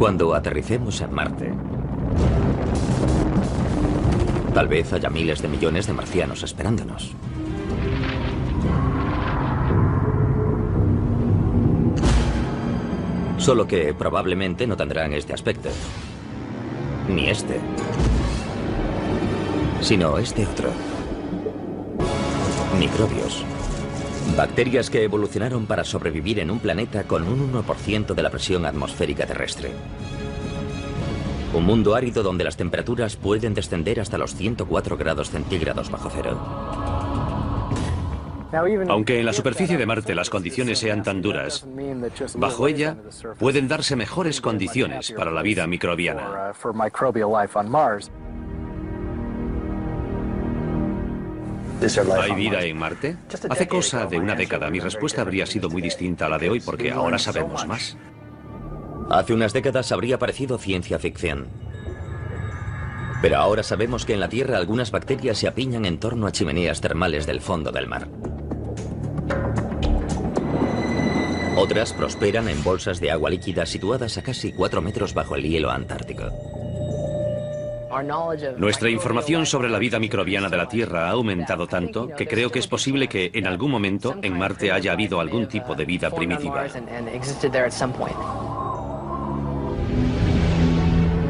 Cuando aterricemos en Marte, tal vez haya miles de millones de marcianos esperándonos. Solo que probablemente no tendrán este aspecto. Ni este. Sino este otro. Microbios. Bacterias que evolucionaron para sobrevivir en un planeta con un 1% de la presión atmosférica terrestre. Un mundo árido donde las temperaturas pueden descender hasta los 104 grados centígrados bajo cero. Aunque en la superficie de Marte las condiciones sean tan duras, bajo ella pueden darse mejores condiciones para la vida microbiana. ¿Hay vida en Marte? Hace cosa de una década mi respuesta habría sido muy distinta a la de hoy porque ahora sabemos más. Hace unas décadas habría parecido ciencia ficción. Pero ahora sabemos que en la Tierra algunas bacterias se apiñan en torno a chimeneas termales del fondo del mar. Otras prosperan en bolsas de agua líquida situadas a casi 4 metros bajo el hielo antártico. Nuestra información sobre la vida microbiana de la Tierra ha aumentado tanto que creo que es posible que en algún momento en Marte haya habido algún tipo de vida primitiva.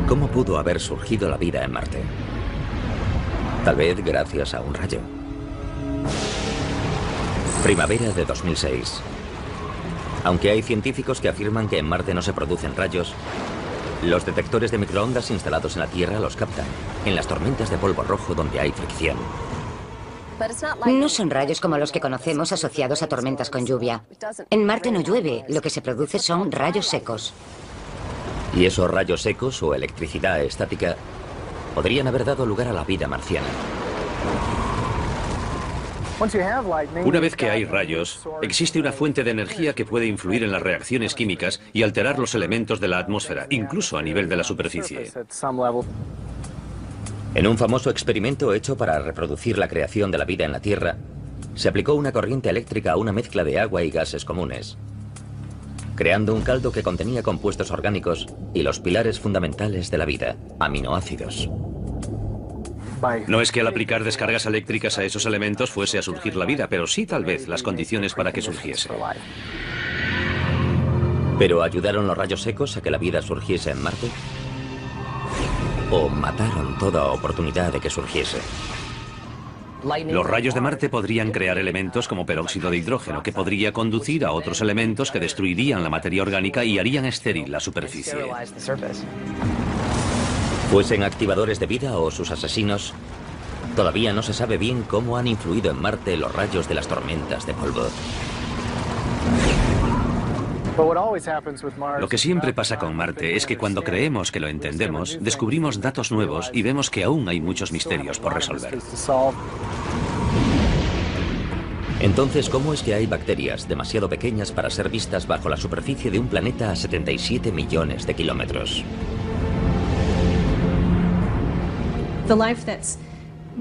¿Cómo pudo haber surgido la vida en Marte? Tal vez gracias a un rayo. Primavera de 2006. Aunque hay científicos que afirman que en Marte no se producen rayos, los detectores de microondas instalados en la Tierra los captan, en las tormentas de polvo rojo donde hay fricción. No son rayos como los que conocemos asociados a tormentas con lluvia. En Marte no llueve, lo que se produce son rayos secos. Y esos rayos secos o electricidad estática podrían haber dado lugar a la vida marciana. Una vez que hay rayos, existe una fuente de energía que puede influir en las reacciones químicas y alterar los elementos de la atmósfera, incluso a nivel de la superficie. En un famoso experimento hecho para reproducir la creación de la vida en la Tierra, se aplicó una corriente eléctrica a una mezcla de agua y gases comunes, creando un caldo que contenía compuestos orgánicos y los pilares fundamentales de la vida, aminoácidos. No es que al aplicar descargas eléctricas a esos elementos fuese a surgir la vida, pero sí tal vez las condiciones para que surgiese. ¿Pero ayudaron los rayos secos a que la vida surgiese en Marte? ¿O mataron toda oportunidad de que surgiese? Los rayos de Marte podrían crear elementos como peróxido de hidrógeno, que podría conducir a otros elementos que destruirían la materia orgánica y harían estéril la superficie. Fuesen activadores de vida o sus asesinos, todavía no se sabe bien cómo han influido en Marte los rayos de las tormentas de polvo. Lo que siempre pasa con Marte es que cuando creemos que lo entendemos, descubrimos datos nuevos y vemos que aún hay muchos misterios por resolver. Entonces, ¿cómo es que hay bacterias demasiado pequeñas para ser vistas bajo la superficie de un planeta a 77 millones de kilómetros?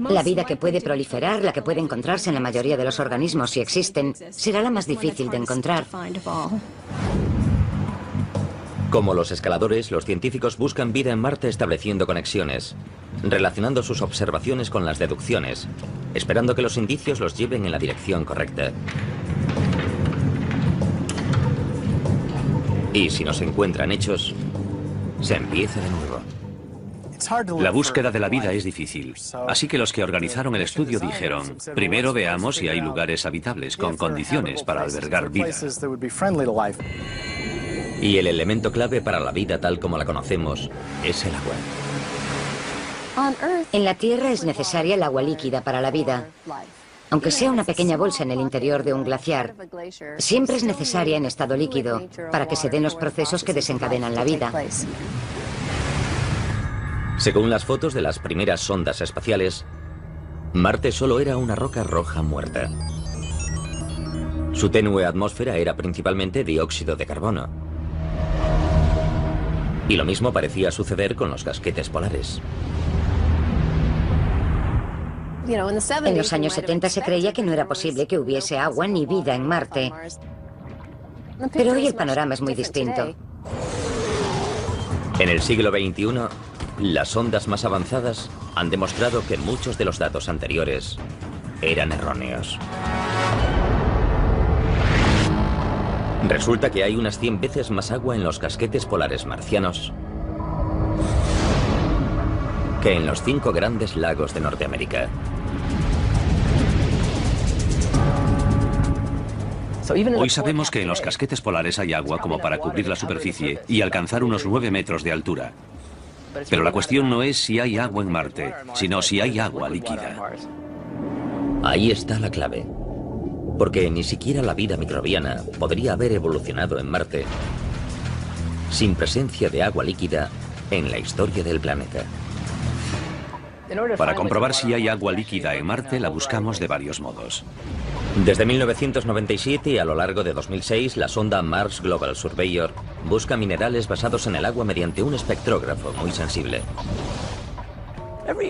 La vida que puede proliferar, la que puede encontrarse en la mayoría de los organismos si existen, será la más difícil de encontrar. Como los escaladores, los científicos buscan vida en Marte estableciendo conexiones, relacionando sus observaciones con las deducciones, esperando que los indicios los lleven en la dirección correcta. Y si no se encuentran hechos, se empieza de nuevo. La búsqueda de la vida es difícil, así que los que organizaron el estudio dijeron, primero veamos si hay lugares habitables con condiciones para albergar vida. Y el elemento clave para la vida tal como la conocemos es el agua. En la Tierra es necesaria el agua líquida para la vida. Aunque sea una pequeña bolsa en el interior de un glaciar, siempre es necesaria en estado líquido para que se den los procesos que desencadenan la vida. Según las fotos de las primeras sondas espaciales, Marte solo era una roca roja muerta. Su tenue atmósfera era principalmente dióxido de carbono. Y lo mismo parecía suceder con los casquetes polares. En los años 70 se creía que no era posible que hubiese agua ni vida en Marte. Pero hoy el panorama es muy distinto. En el siglo XXI, las sondas más avanzadas han demostrado que muchos de los datos anteriores eran erróneos. Resulta que hay unas 100 veces más agua en los casquetes polares marcianos que en los 5 grandes lagos de Norteamérica. Hoy sabemos que en los casquetes polares hay agua como para cubrir la superficie y alcanzar unos 9 metros de altura. Pero la cuestión no es si hay agua en Marte, sino si hay agua líquida. Ahí está la clave. Porque ni siquiera la vida microbiana podría haber evolucionado en Marte sin presencia de agua líquida en la historia del planeta. Para comprobar si hay agua líquida en Marte, la buscamos de varios modos. Desde 1997 y a lo largo de 2006, la sonda Mars Global Surveyor busca minerales basados en el agua mediante un espectrógrafo muy sensible.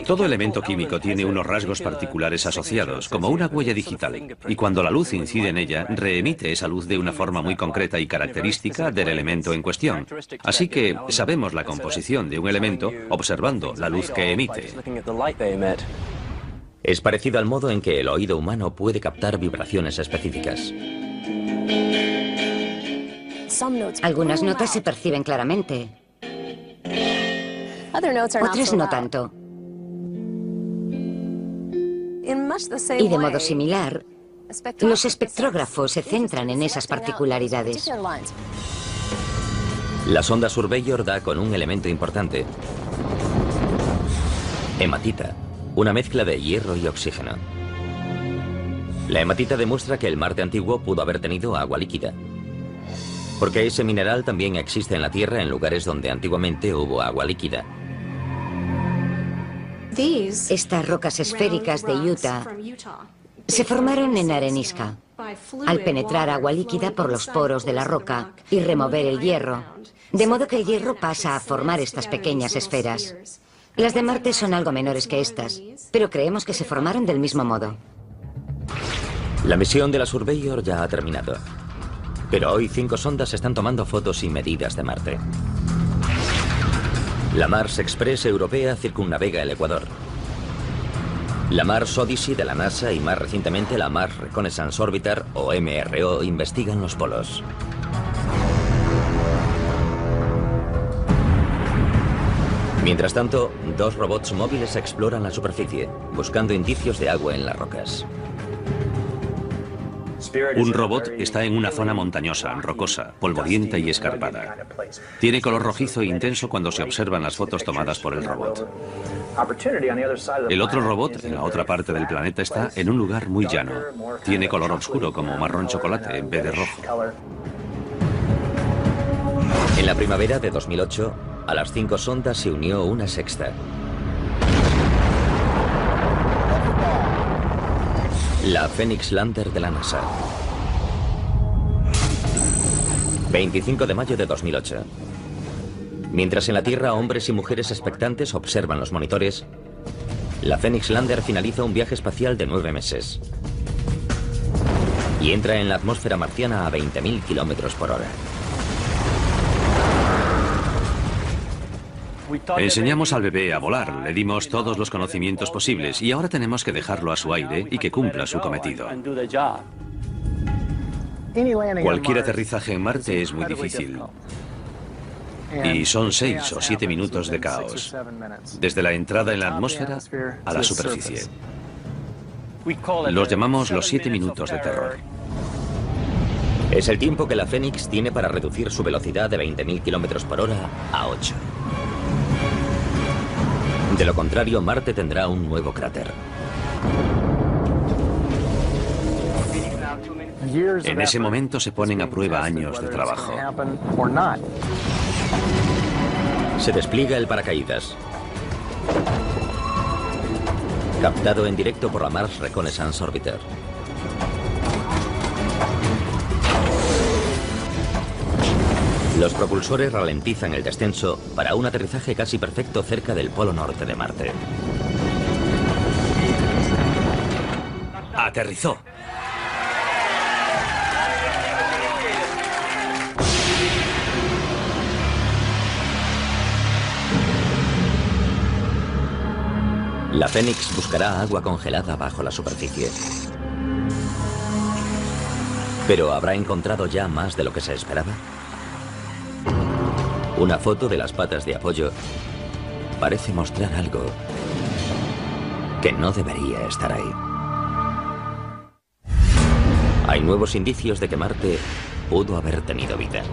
Todo elemento químico tiene unos rasgos particulares asociados, como una huella digital, y cuando la luz incide en ella, reemite esa luz de una forma muy concreta y característica del elemento en cuestión. Así que sabemos la composición de un elemento observando la luz que emite. Es parecido al modo en que el oído humano puede captar vibraciones específicas. Algunas notas se perciben claramente, otras no tanto. Y de modo similar, los espectrógrafos se centran en esas particularidades. La sonda Surveyor da con un elemento importante: hematita, una mezcla de hierro y oxígeno. La hematita demuestra que el Marte antiguo pudo haber tenido agua líquida, porque ese mineral también existe en la Tierra en lugares donde antiguamente hubo agua líquida. Estas rocas esféricas de Utah se formaron en arenisca, al penetrar agua líquida por los poros de la roca y remover el hierro, de modo que el hierro pasa a formar estas pequeñas esferas. Las de Marte son algo menores que estas, pero creemos que se formaron del mismo modo. La misión de la Surveyor ya ha terminado, pero hoy 5 sondas están tomando fotos y medidas de Marte. La Mars Express europea circunnavega el Ecuador. La Mars Odyssey de la NASA y más recientemente la Mars Reconnaissance Orbiter, o MRO, investigan los polos. Mientras tanto, 2 robots móviles exploran la superficie, buscando indicios de agua en las rocas. Un robot está en una zona montañosa, rocosa, polvorienta y escarpada. Tiene color rojizo e intenso cuando se observan las fotos tomadas por el robot. El otro robot, en la otra parte del planeta, está en un lugar muy llano. Tiene color oscuro, como marrón chocolate, en vez de rojo. En la primavera de 2008, a las 5 sondas se unió una sexta. La Phoenix Lander de la NASA. 25 de mayo de 2008. Mientras en la Tierra hombres y mujeres expectantes observan los monitores, la Phoenix Lander finaliza un viaje espacial de 9 meses y entra en la atmósfera marciana a 20.000 kilómetros por hora. Enseñamos al bebé a volar, le dimos todos los conocimientos posibles y ahora tenemos que dejarlo a su aire y que cumpla su cometido. Cualquier aterrizaje en Marte es muy difícil. Y son 6 o 7 minutos de caos, desde la entrada en la atmósfera a la superficie. Los llamamos los 7 minutos de terror. Es el tiempo que la Phoenix tiene para reducir su velocidad de 20.000 kilómetros por hora a 8. De lo contrario, Marte tendrá un nuevo cráter. En ese momento se ponen a prueba años de trabajo. Se despliega el paracaídas. Captado en directo por la Mars Reconnaissance Orbiter. Los propulsores ralentizan el descenso para un aterrizaje casi perfecto cerca del polo norte de Marte. Aterrizó. La Fénix buscará agua congelada bajo la superficie. ¿Pero habrá encontrado ya más de lo que se esperaba? Una foto de las patas de apoyo parece mostrar algo que no debería estar ahí. Hay nuevos indicios de que Marte pudo haber tenido vida.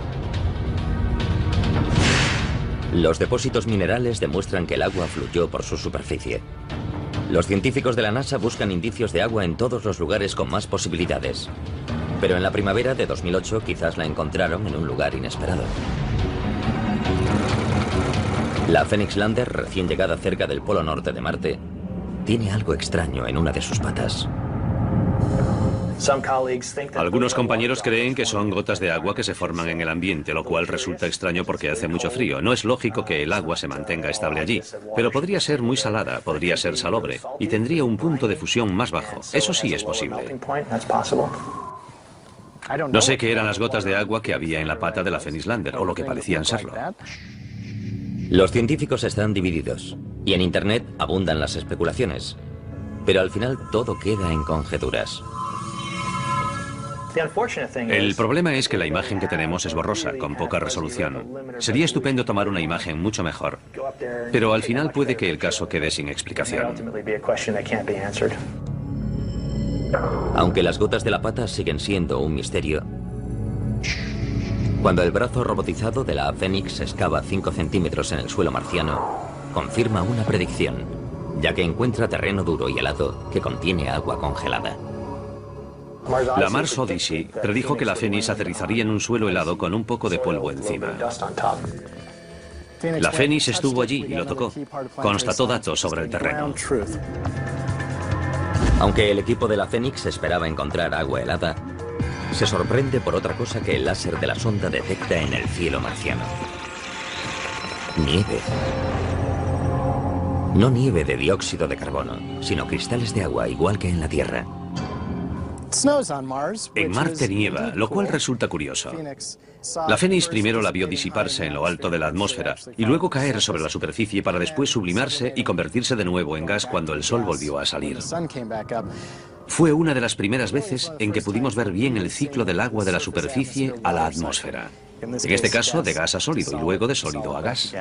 Los depósitos minerales demuestran que el agua fluyó por su superficie. Los científicos de la NASA buscan indicios de agua en todos los lugares con más posibilidades. Pero en la primavera de 2008 quizás la encontraron en un lugar inesperado. La Phoenix Lander, recién llegada cerca del polo norte de Marte, tiene algo extraño en una de sus patas. Algunos compañeros creen que son gotas de agua que se forman en el ambiente, lo cual resulta extraño porque hace mucho frío. No es lógico que el agua se mantenga estable allí, pero podría ser muy salada, podría ser salobre y tendría un punto de fusión más bajo. Eso sí es posible. No sé qué eran las gotas de agua que había en la pata de la Phoenix Lander, o lo que parecían serlo. Los científicos están divididos, y en Internet abundan las especulaciones. Pero al final todo queda en conjeturas. El problema es que la imagen que tenemos es borrosa, con poca resolución. Sería estupendo tomar una imagen mucho mejor, pero al final puede que el caso quede sin explicación. Aunque las gotas de la pata siguen siendo un misterio, cuando el brazo robotizado de la Phoenix excava 5 centímetros en el suelo marciano, confirma una predicción, ya que encuentra terreno duro y helado que contiene agua congelada. La Mars Odyssey predijo que la Phoenix aterrizaría en un suelo helado con un poco de polvo encima. La Phoenix estuvo allí y lo tocó. Constató datos sobre el terreno. Aunque el equipo de la Phoenix esperaba encontrar agua helada, se sorprende por otra cosa que el láser de la sonda detecta en el cielo marciano. Nieve. No nieve de dióxido de carbono, sino cristales de agua igual que en la Tierra. En Marte nieva, lo cual resulta curioso. La Phoenix primero la vio disiparse en lo alto de la atmósfera y luego caer sobre la superficie para después sublimarse y convertirse de nuevo en gas cuando el sol volvió a salir. Fue una de las primeras veces en que pudimos ver bien el ciclo del agua de la superficie a la atmósfera. En este caso, de gas a sólido y luego de sólido a gas.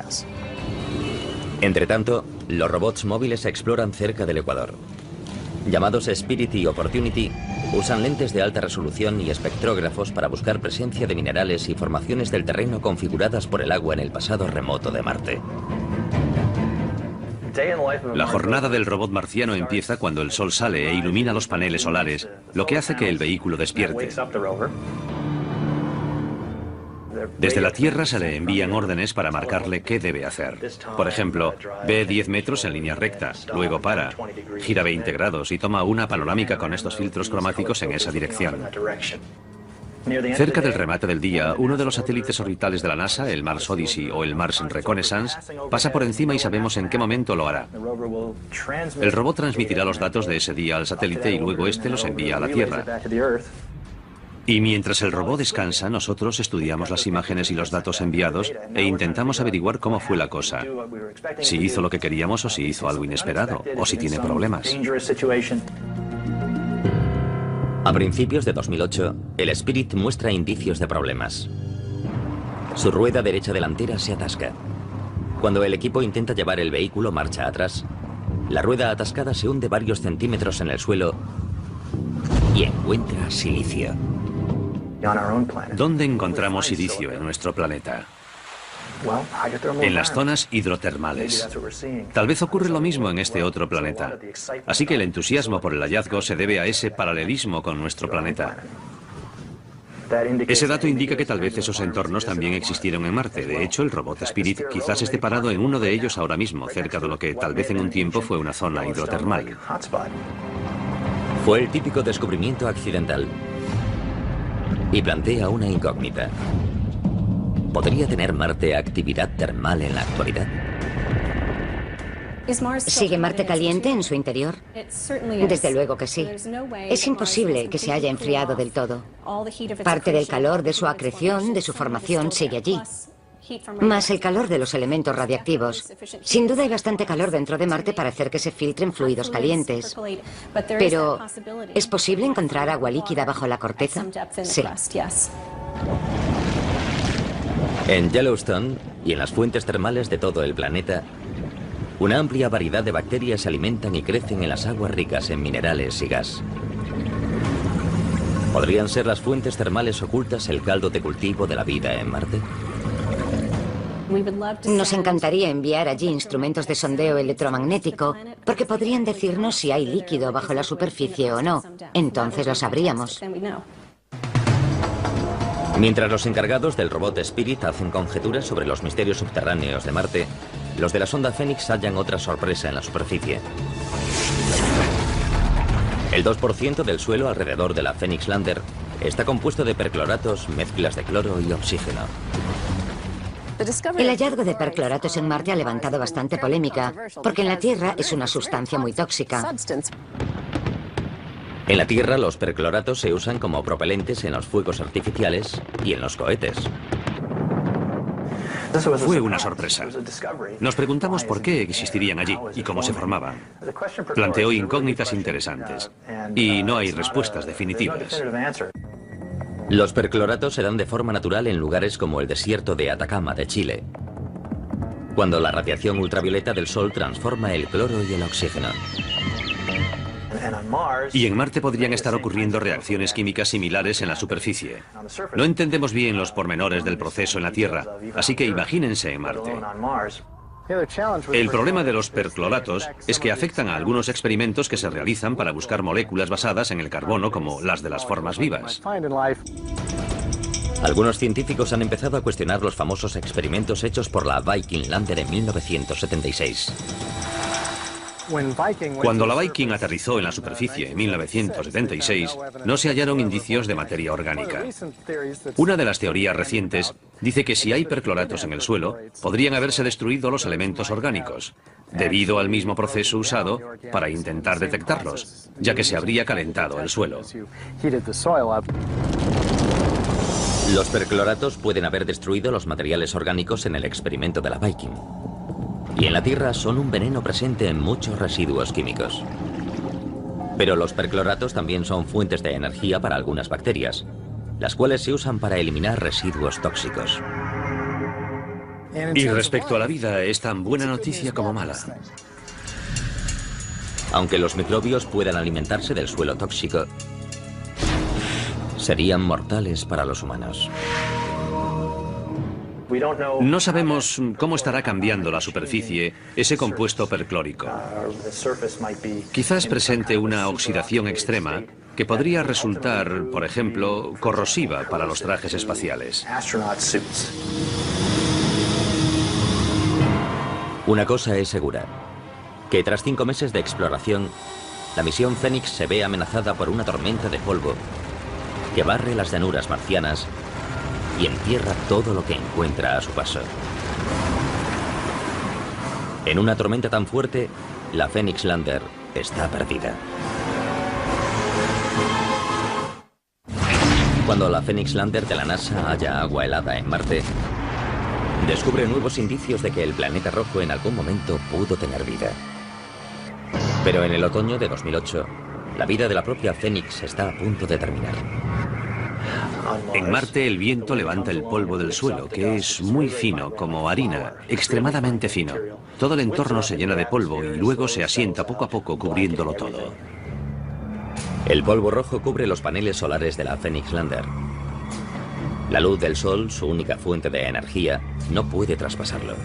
Entretanto, los robots móviles exploran cerca del Ecuador. Llamados Spirit y Opportunity, usan lentes de alta resolución y espectrógrafos para buscar presencia de minerales y formaciones del terreno configuradas por el agua en el pasado remoto de Marte. La jornada del robot marciano empieza cuando el sol sale e ilumina los paneles solares, lo que hace que el vehículo despierte. Desde la Tierra se le envían órdenes para marcarle qué debe hacer. Por ejemplo, ve 10 metros en línea recta, luego para, gira 20 grados y toma una panorámica con estos filtros cromáticos en esa dirección. Cerca del remate del día, uno de los satélites orbitales de la NASA, el Mars Odyssey o el Mars Reconnaissance, pasa por encima y sabemos en qué momento lo hará. El robot transmitirá los datos de ese día al satélite y luego este los envía a la Tierra. Y mientras el robot descansa, nosotros estudiamos las imágenes y los datos enviados e intentamos averiguar cómo fue la cosa. Si hizo lo que queríamos o si hizo algo inesperado, o si tiene problemas. A principios de 2008, el Spirit muestra indicios de problemas. Su rueda derecha delantera se atasca. Cuando el equipo intenta llevar el vehículo marcha atrás, la rueda atascada se hunde varios centímetros en el suelo y encuentra silicio. ¿Dónde encontramos silicio en nuestro planeta? En las zonas hidrotermales. Tal vez ocurre lo mismo en este otro planeta. Así que el entusiasmo por el hallazgo se debe a ese paralelismo con nuestro planeta. Ese dato indica que tal vez esos entornos también existieron en Marte. De hecho, el robot Spirit quizás esté parado en uno de ellos ahora mismo, cerca de lo que tal vez en un tiempo fue una zona hidrotermal. Fue el típico descubrimiento accidental. Y plantea una incógnita. ¿Podría tener Marte actividad termal en la actualidad? ¿Sigue Marte caliente en su interior? Desde luego que sí. Es imposible que se haya enfriado del todo. Parte del calor de su acreción, de su formación, sigue allí. más el calor de los elementos radiactivos. Sin duda hay bastante calor dentro de Marte para hacer que se filtren fluidos calientes. Pero, ¿es posible encontrar agua líquida bajo la corteza? Sí. En Yellowstone y en las fuentes termales de todo el planeta, una amplia variedad de bacterias se alimentan y crecen en las aguas ricas en minerales y gas. ¿Podrían ser las fuentes termales ocultas el caldo de cultivo de la vida en Marte? Nos encantaría enviar allí instrumentos de sondeo electromagnético, porque podrían decirnos si hay líquido bajo la superficie o no. Entonces lo sabríamos. Mientras los encargados del robot Spirit hacen conjeturas sobre los misterios subterráneos de Marte, los de la sonda Phoenix hallan otra sorpresa en la superficie. El 2% del suelo alrededor de la Phoenix Lander está compuesto de percloratos, mezclas de cloro y oxígeno. El hallazgo de percloratos en Marte ha levantado bastante polémica, porque en la Tierra es una sustancia muy tóxica. En la Tierra, los percloratos se usan como propelentes en los fuegos artificiales y en los cohetes. Fue una sorpresa. Nos preguntamos por qué existirían allí y cómo se formaban. Planteó incógnitas interesantes y no hay respuestas definitivas. Los percloratos se dan de forma natural en lugares como el desierto de Atacama de Chile, cuando la radiación ultravioleta del Sol transforma el cloro y el oxígeno. Y en Marte podrían estar ocurriendo reacciones químicas similares en la superficie. No entendemos bien los pormenores del proceso en la Tierra, así que imagínense en Marte. El problema de los percloratos es que afectan a algunos experimentos que se realizan para buscar moléculas basadas en el carbono, como las de las formas vivas. Algunos científicos han empezado a cuestionar los famosos experimentos hechos por la Viking Lander en 1976. Cuando la Viking aterrizó en la superficie en 1976, no se hallaron indicios de materia orgánica. Una de las teorías recientes dice que si hay percloratos en el suelo, podrían haberse destruido los elementos orgánicos, debido al mismo proceso usado para intentar detectarlos, ya que se habría calentado el suelo. Los percloratos pueden haber destruido los materiales orgánicos en el experimento de la Viking. Y en la Tierra son un veneno presente en muchos residuos químicos. Pero los percloratos también son fuentes de energía para algunas bacterias, las cuales se usan para eliminar residuos tóxicos. Y respecto a la vida, es tan buena noticia como mala. Aunque los microbios puedan alimentarse del suelo tóxico, serían mortales para los humanos. No sabemos cómo estará cambiando la superficie ese compuesto perclórico. Quizás presente una oxidación extrema que podría resultar, por ejemplo, corrosiva para los trajes espaciales. Una cosa es segura, que tras 5 meses de exploración, la misión Phoenix se ve amenazada por una tormenta de polvo que barre las llanuras marcianas y entierra todo lo que encuentra a su paso. En una tormenta tan fuerte, la Phoenix Lander está perdida. Cuando la Phoenix Lander de la NASA halla agua helada en Marte, descubre nuevos indicios de que el planeta rojo en algún momento pudo tener vida. Pero en el otoño de 2008, la vida de la propia Phoenix está a punto de terminar. En Marte el viento levanta el polvo del suelo, que es muy fino, como harina, extremadamente fino. Todo el entorno se llena de polvo y luego se asienta poco a poco, cubriéndolo todo. El polvo rojo cubre los paneles solares de la Phoenix Lander. La luz del sol, su única fuente de energía, no puede traspasarlo.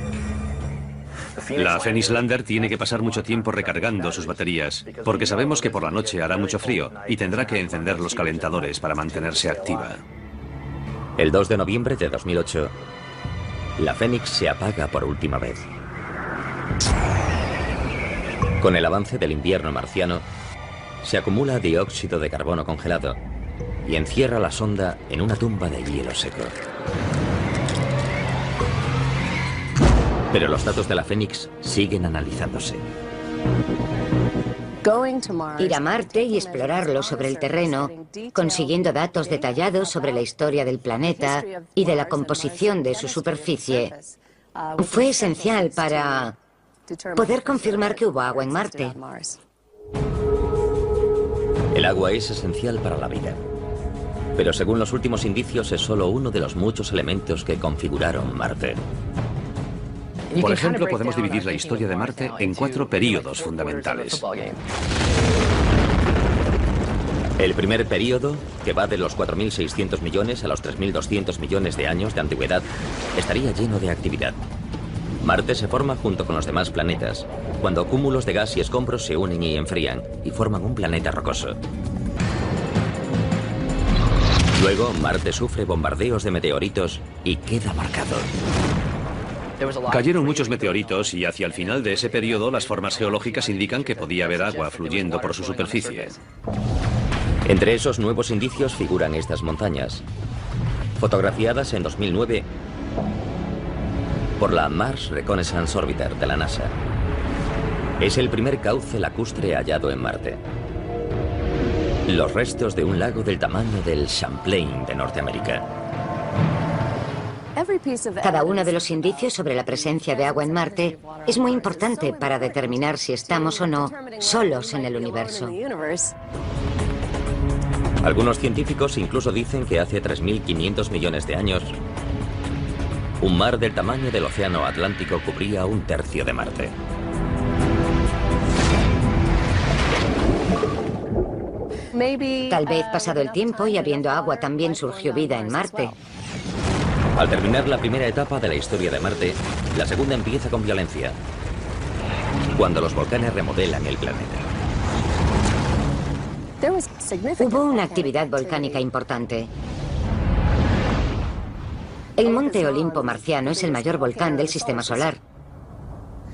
La Phoenix Lander tiene que pasar mucho tiempo recargando sus baterías, porque sabemos que por la noche hará mucho frío y tendrá que encender los calentadores para mantenerse activa. El 2 de noviembre de 2008, la Phoenix se apaga por última vez. Con el avance del invierno marciano, se acumula dióxido de carbono congelado y encierra la sonda en una tumba de hielo seco. Pero los datos de la Phoenix siguen analizándose. Ir a Marte y explorarlo sobre el terreno, consiguiendo datos detallados sobre la historia del planeta y de la composición de su superficie, fue esencial para poder confirmar que hubo agua en Marte. El agua es esencial para la vida. Pero según los últimos indicios es solo uno de los muchos elementos que configuraron Marte. Por ejemplo, podemos dividir la historia de Marte en 4 períodos fundamentales. El primer período, que va de los 4.600 millones a los 3.200 millones de años de antigüedad, estaría lleno de actividad. Marte se forma junto con los demás planetas, cuando cúmulos de gas y escombros se unen y enfrían, y forman un planeta rocoso. Luego, Marte sufre bombardeos de meteoritos y queda marcado. Cayeron muchos meteoritos y hacia el final de ese periodo las formas geológicas indican que podía haber agua fluyendo por su superficie. Entre esos nuevos indicios figuran estas montañas, fotografiadas en 2009 por la Mars Reconnaissance Orbiter de la NASA. Es el primer cauce lacustre hallado en Marte. Los restos de un lago del tamaño del Champlain de Norteamérica. Cada uno de los indicios sobre la presencia de agua en Marte es muy importante para determinar si estamos o no solos en el universo. Algunos científicos incluso dicen que hace 3.500 millones de años, un mar del tamaño del océano Atlántico cubría un tercio de Marte. Tal vez pasado el tiempo y habiendo agua también surgió vida en Marte. Al terminar la primera etapa de la historia de Marte, la segunda empieza con violencia, cuando los volcanes remodelan el planeta. Hubo una actividad volcánica importante. El Monte Olimpo marciano es el mayor volcán del sistema solar.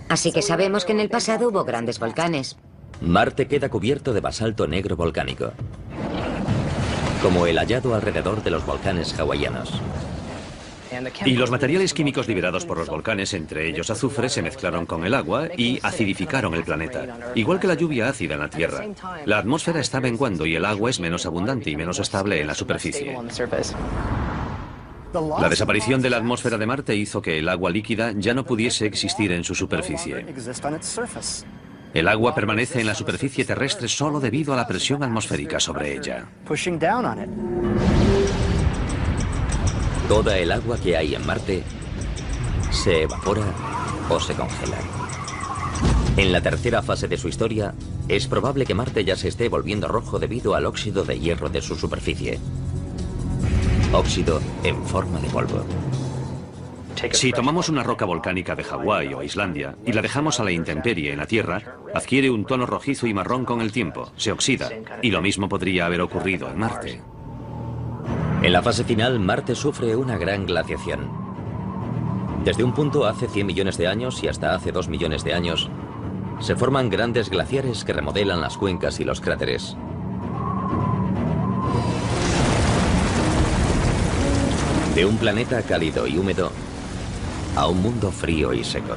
Así que sabemos que en el pasado hubo grandes volcanes. Marte queda cubierto de basalto negro volcánico, como el hallado alrededor de los volcanes hawaianos. Y los materiales químicos liberados por los volcanes, entre ellos azufre, se mezclaron con el agua y acidificaron el planeta, igual que la lluvia ácida en la Tierra. La atmósfera está menguando y el agua es menos abundante y menos estable en la superficie. La desaparición de la atmósfera de Marte hizo que el agua líquida ya no pudiese existir en su superficie. El agua permanece en la superficie terrestre solo debido a la presión atmosférica sobre ella. Toda el agua que hay en Marte se evapora o se congela. En la tercera fase de su historia, es probable que Marte ya se esté volviendo rojo debido al óxido de hierro de su superficie. Óxido en forma de polvo. Si tomamos una roca volcánica de Hawái o Islandia y la dejamos a la intemperie en la Tierra, adquiere un tono rojizo y marrón con el tiempo, se oxida, y lo mismo podría haber ocurrido en Marte. En la fase final, Marte sufre una gran glaciación. Desde un punto hace 100 millones de años y hasta hace 2 millones de años, se forman grandes glaciares que remodelan las cuencas y los cráteres. De un planeta cálido y húmedo a un mundo frío y seco.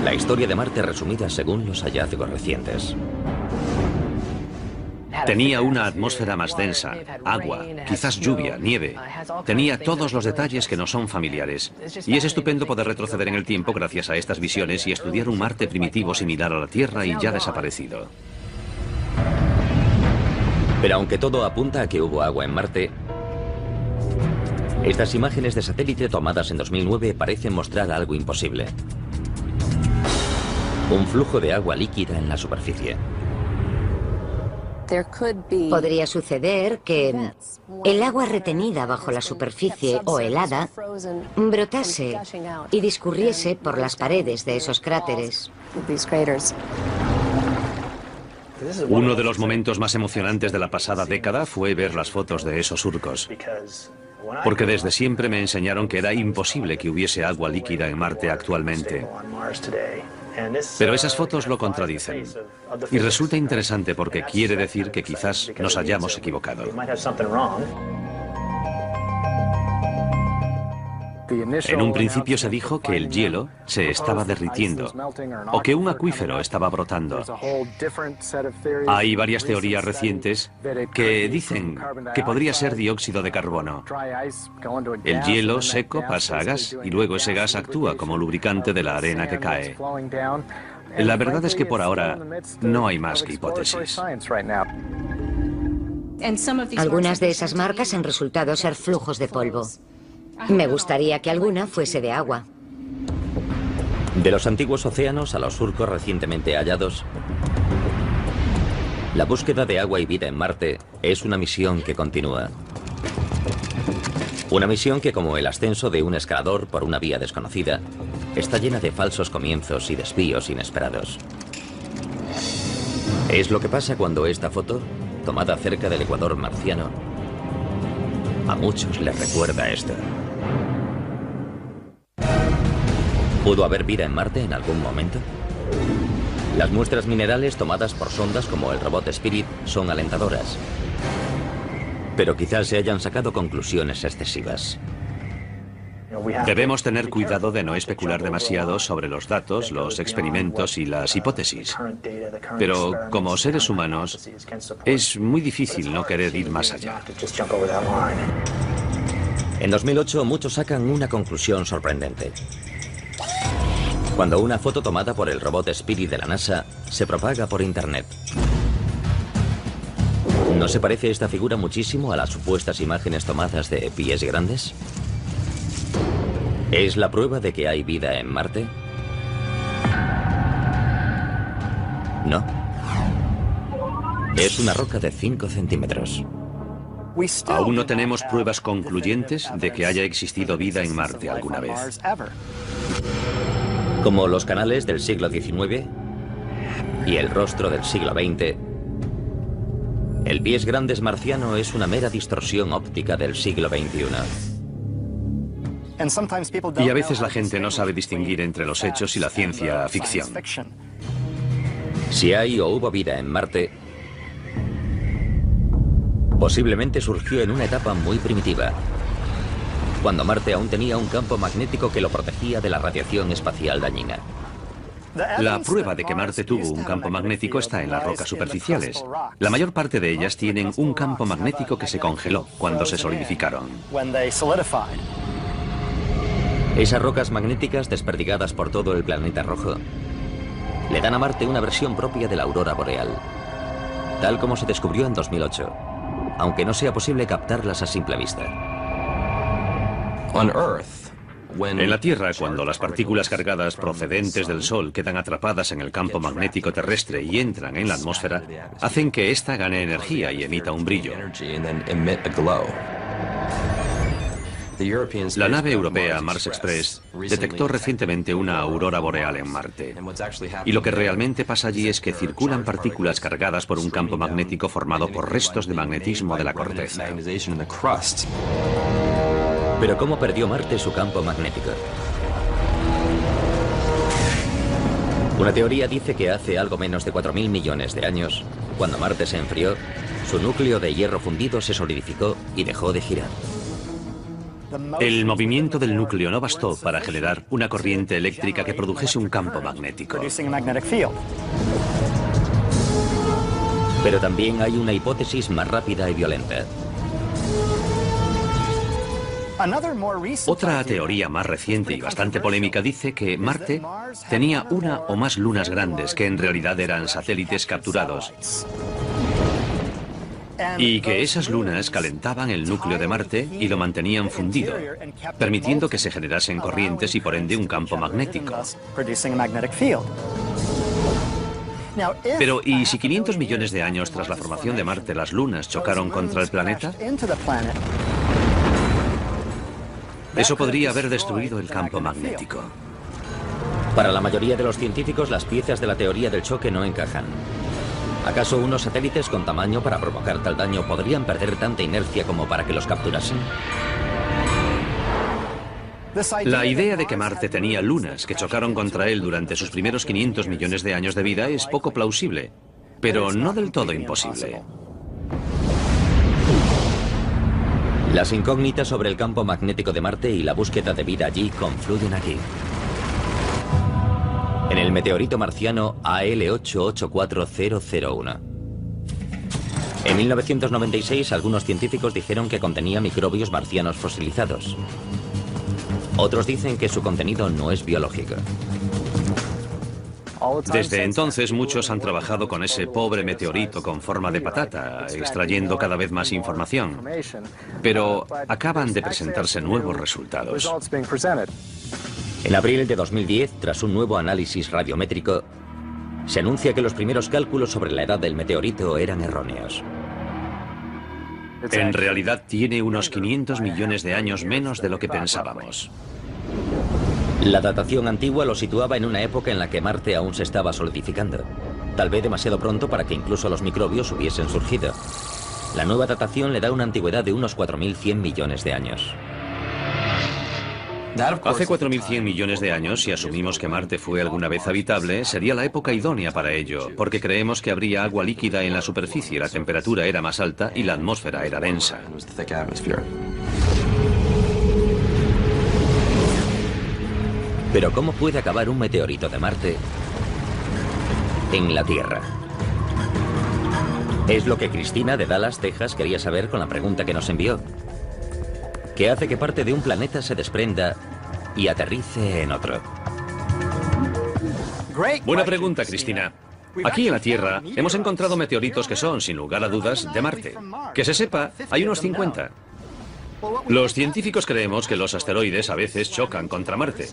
La historia de Marte resumida según los hallazgos recientes. Tenía una atmósfera más densa, agua, quizás lluvia, nieve. Tenía todos los detalles que no son familiares. Y es estupendo poder retroceder en el tiempo gracias a estas visiones y estudiar un Marte primitivo similar a la Tierra y ya desaparecido. Pero aunque todo apunta a que hubo agua en Marte, estas imágenes de satélite tomadas en 2009 parecen mostrar algo imposible. Un flujo de agua líquida en la superficie. Podría suceder que el agua retenida bajo la superficie o helada brotase y discurriese por las paredes de esos cráteres. Uno de los momentos más emocionantes de la pasada década fue ver las fotos de esos surcos. Porque desde siempre me enseñaron que era imposible que hubiese agua líquida en Marte actualmente. Pero esas fotos lo contradicen. Y resulta interesante porque quiere decir que quizás nos hayamos equivocado. En un principio se dijo que el hielo se estaba derritiendo o que un acuífero estaba brotando. Hay varias teorías recientes que dicen que podría ser dióxido de carbono. El hielo seco pasa a gas y luego ese gas actúa como lubricante de la arena que cae. La verdad es que por ahora no hay más que hipótesis. Algunas de esas marcas han resultado ser flujos de polvo. Me gustaría que alguna fuese de agua. De los antiguos océanos a los surcos recientemente hallados, la búsqueda de agua y vida en Marte es una misión que continúa. Una misión que, como el ascenso de un escalador por una vía desconocida, está llena de falsos comienzos y desvíos inesperados. Es lo que pasa cuando esta foto, tomada cerca del ecuador marciano, a muchos les recuerda esto. ¿Pudo haber vida en Marte en algún momento? Las muestras minerales tomadas por sondas como el robot Spirit son alentadoras. Pero quizás se hayan sacado conclusiones excesivas. Debemos tener cuidado de no especular demasiado sobre los datos, los experimentos y las hipótesis. Pero como seres humanos, es muy difícil no querer ir más allá. En 2008 muchos sacan una conclusión sorprendente. Cuando una foto tomada por el robot Spirit de la NASA se propaga por Internet. ¿No se parece esta figura muchísimo a las supuestas imágenes tomadas de pies grandes? ¿Es la prueba de que hay vida en Marte? No. Es una roca de 5 centímetros. Aún no tenemos pruebas concluyentes de que haya existido vida en Marte alguna vez. Como los canales del siglo XIX y el rostro del siglo XX, el pies grandes marciano es una mera distorsión óptica del siglo XXI. Y a veces la gente no sabe distinguir entre los hechos y la ciencia ficción. Si hay o hubo vida en Marte, posiblemente surgió en una etapa muy primitiva, cuando Marte aún tenía un campo magnético que lo protegía de la radiación espacial dañina. La prueba de que Marte tuvo un campo magnético está en las rocas superficiales. La mayor parte de ellas tienen un campo magnético que se congeló cuando se solidificaron. Esas rocas magnéticas desperdigadas por todo el planeta rojo le dan a Marte una versión propia de la aurora boreal, tal como se descubrió en 2008, aunque no sea posible captarlas a simple vista. En la Tierra, cuando las partículas cargadas procedentes del Sol quedan atrapadas en el campo magnético terrestre y entran en la atmósfera, hacen que ésta gane energía y emita un brillo. La nave europea Mars Express detectó recientemente una aurora boreal en Marte. Y lo que realmente pasa allí es que circulan partículas cargadas por un campo magnético formado por restos de magnetismo de la corteza. Pero ¿cómo perdió Marte su campo magnético? Una teoría dice que hace algo menos de 4.000 millones de años, cuando Marte se enfrió, su núcleo de hierro fundido se solidificó y dejó de girar. El movimiento del núcleo no bastó para generar una corriente eléctrica que produjese un campo magnético. Pero también hay una hipótesis más rápida y violenta. Otra teoría más reciente y bastante polémica dice que Marte tenía una o más lunas grandes que en realidad eran satélites capturados y que esas lunas calentaban el núcleo de Marte y lo mantenían fundido, permitiendo que se generasen corrientes y por ende un campo magnético. Pero, ¿y si 500 millones de años tras la formación de Marte las lunas chocaron contra el planeta? Eso podría haber destruido el campo magnético. Para la mayoría de los científicos, las piezas de la teoría del choque no encajan. ¿Acaso unos satélites con tamaño para provocar tal daño podrían perder tanta inercia como para que los capturasen? La idea de que Marte tenía lunas que chocaron contra él durante sus primeros 500 millones de años de vida es poco plausible, pero no del todo imposible. Las incógnitas sobre el campo magnético de Marte y la búsqueda de vida allí confluyen aquí. En el meteorito marciano AL884001. En 1996, algunos científicos dijeron que contenía microbios marcianos fosilizados. Otros dicen que su contenido no es biológico. Desde entonces muchos han trabajado con ese pobre meteorito con forma de patata, extrayendo cada vez más información. Pero acaban de presentarse nuevos resultados. En abril de 2010, tras un nuevo análisis radiométrico, se anuncia que los primeros cálculos sobre la edad del meteorito eran erróneos. En realidad tiene unos 500 millones de años menos de lo que pensábamos. La datación antigua lo situaba en una época en la que Marte aún se estaba solidificando, tal vez demasiado pronto para que incluso los microbios hubiesen surgido. La nueva datación le da una antigüedad de unos 4.100 millones de años. Hace 4.100 millones de años, si asumimos que Marte fue alguna vez habitable, sería la época idónea para ello, porque creemos que habría agua líquida en la superficie, la temperatura era más alta y la atmósfera era densa. Pero ¿cómo puede acabar un meteorito de Marte en la Tierra? Es lo que Cristina de Dallas, Texas, quería saber con la pregunta que nos envió. ¿Qué hace que parte de un planeta se desprenda y aterrice en otro? Buena pregunta, Cristina. Aquí en la Tierra hemos encontrado meteoritos que son, sin lugar a dudas, de Marte. Que se sepa, hay unos 50. Los científicos creemos que los asteroides a veces chocan contra Marte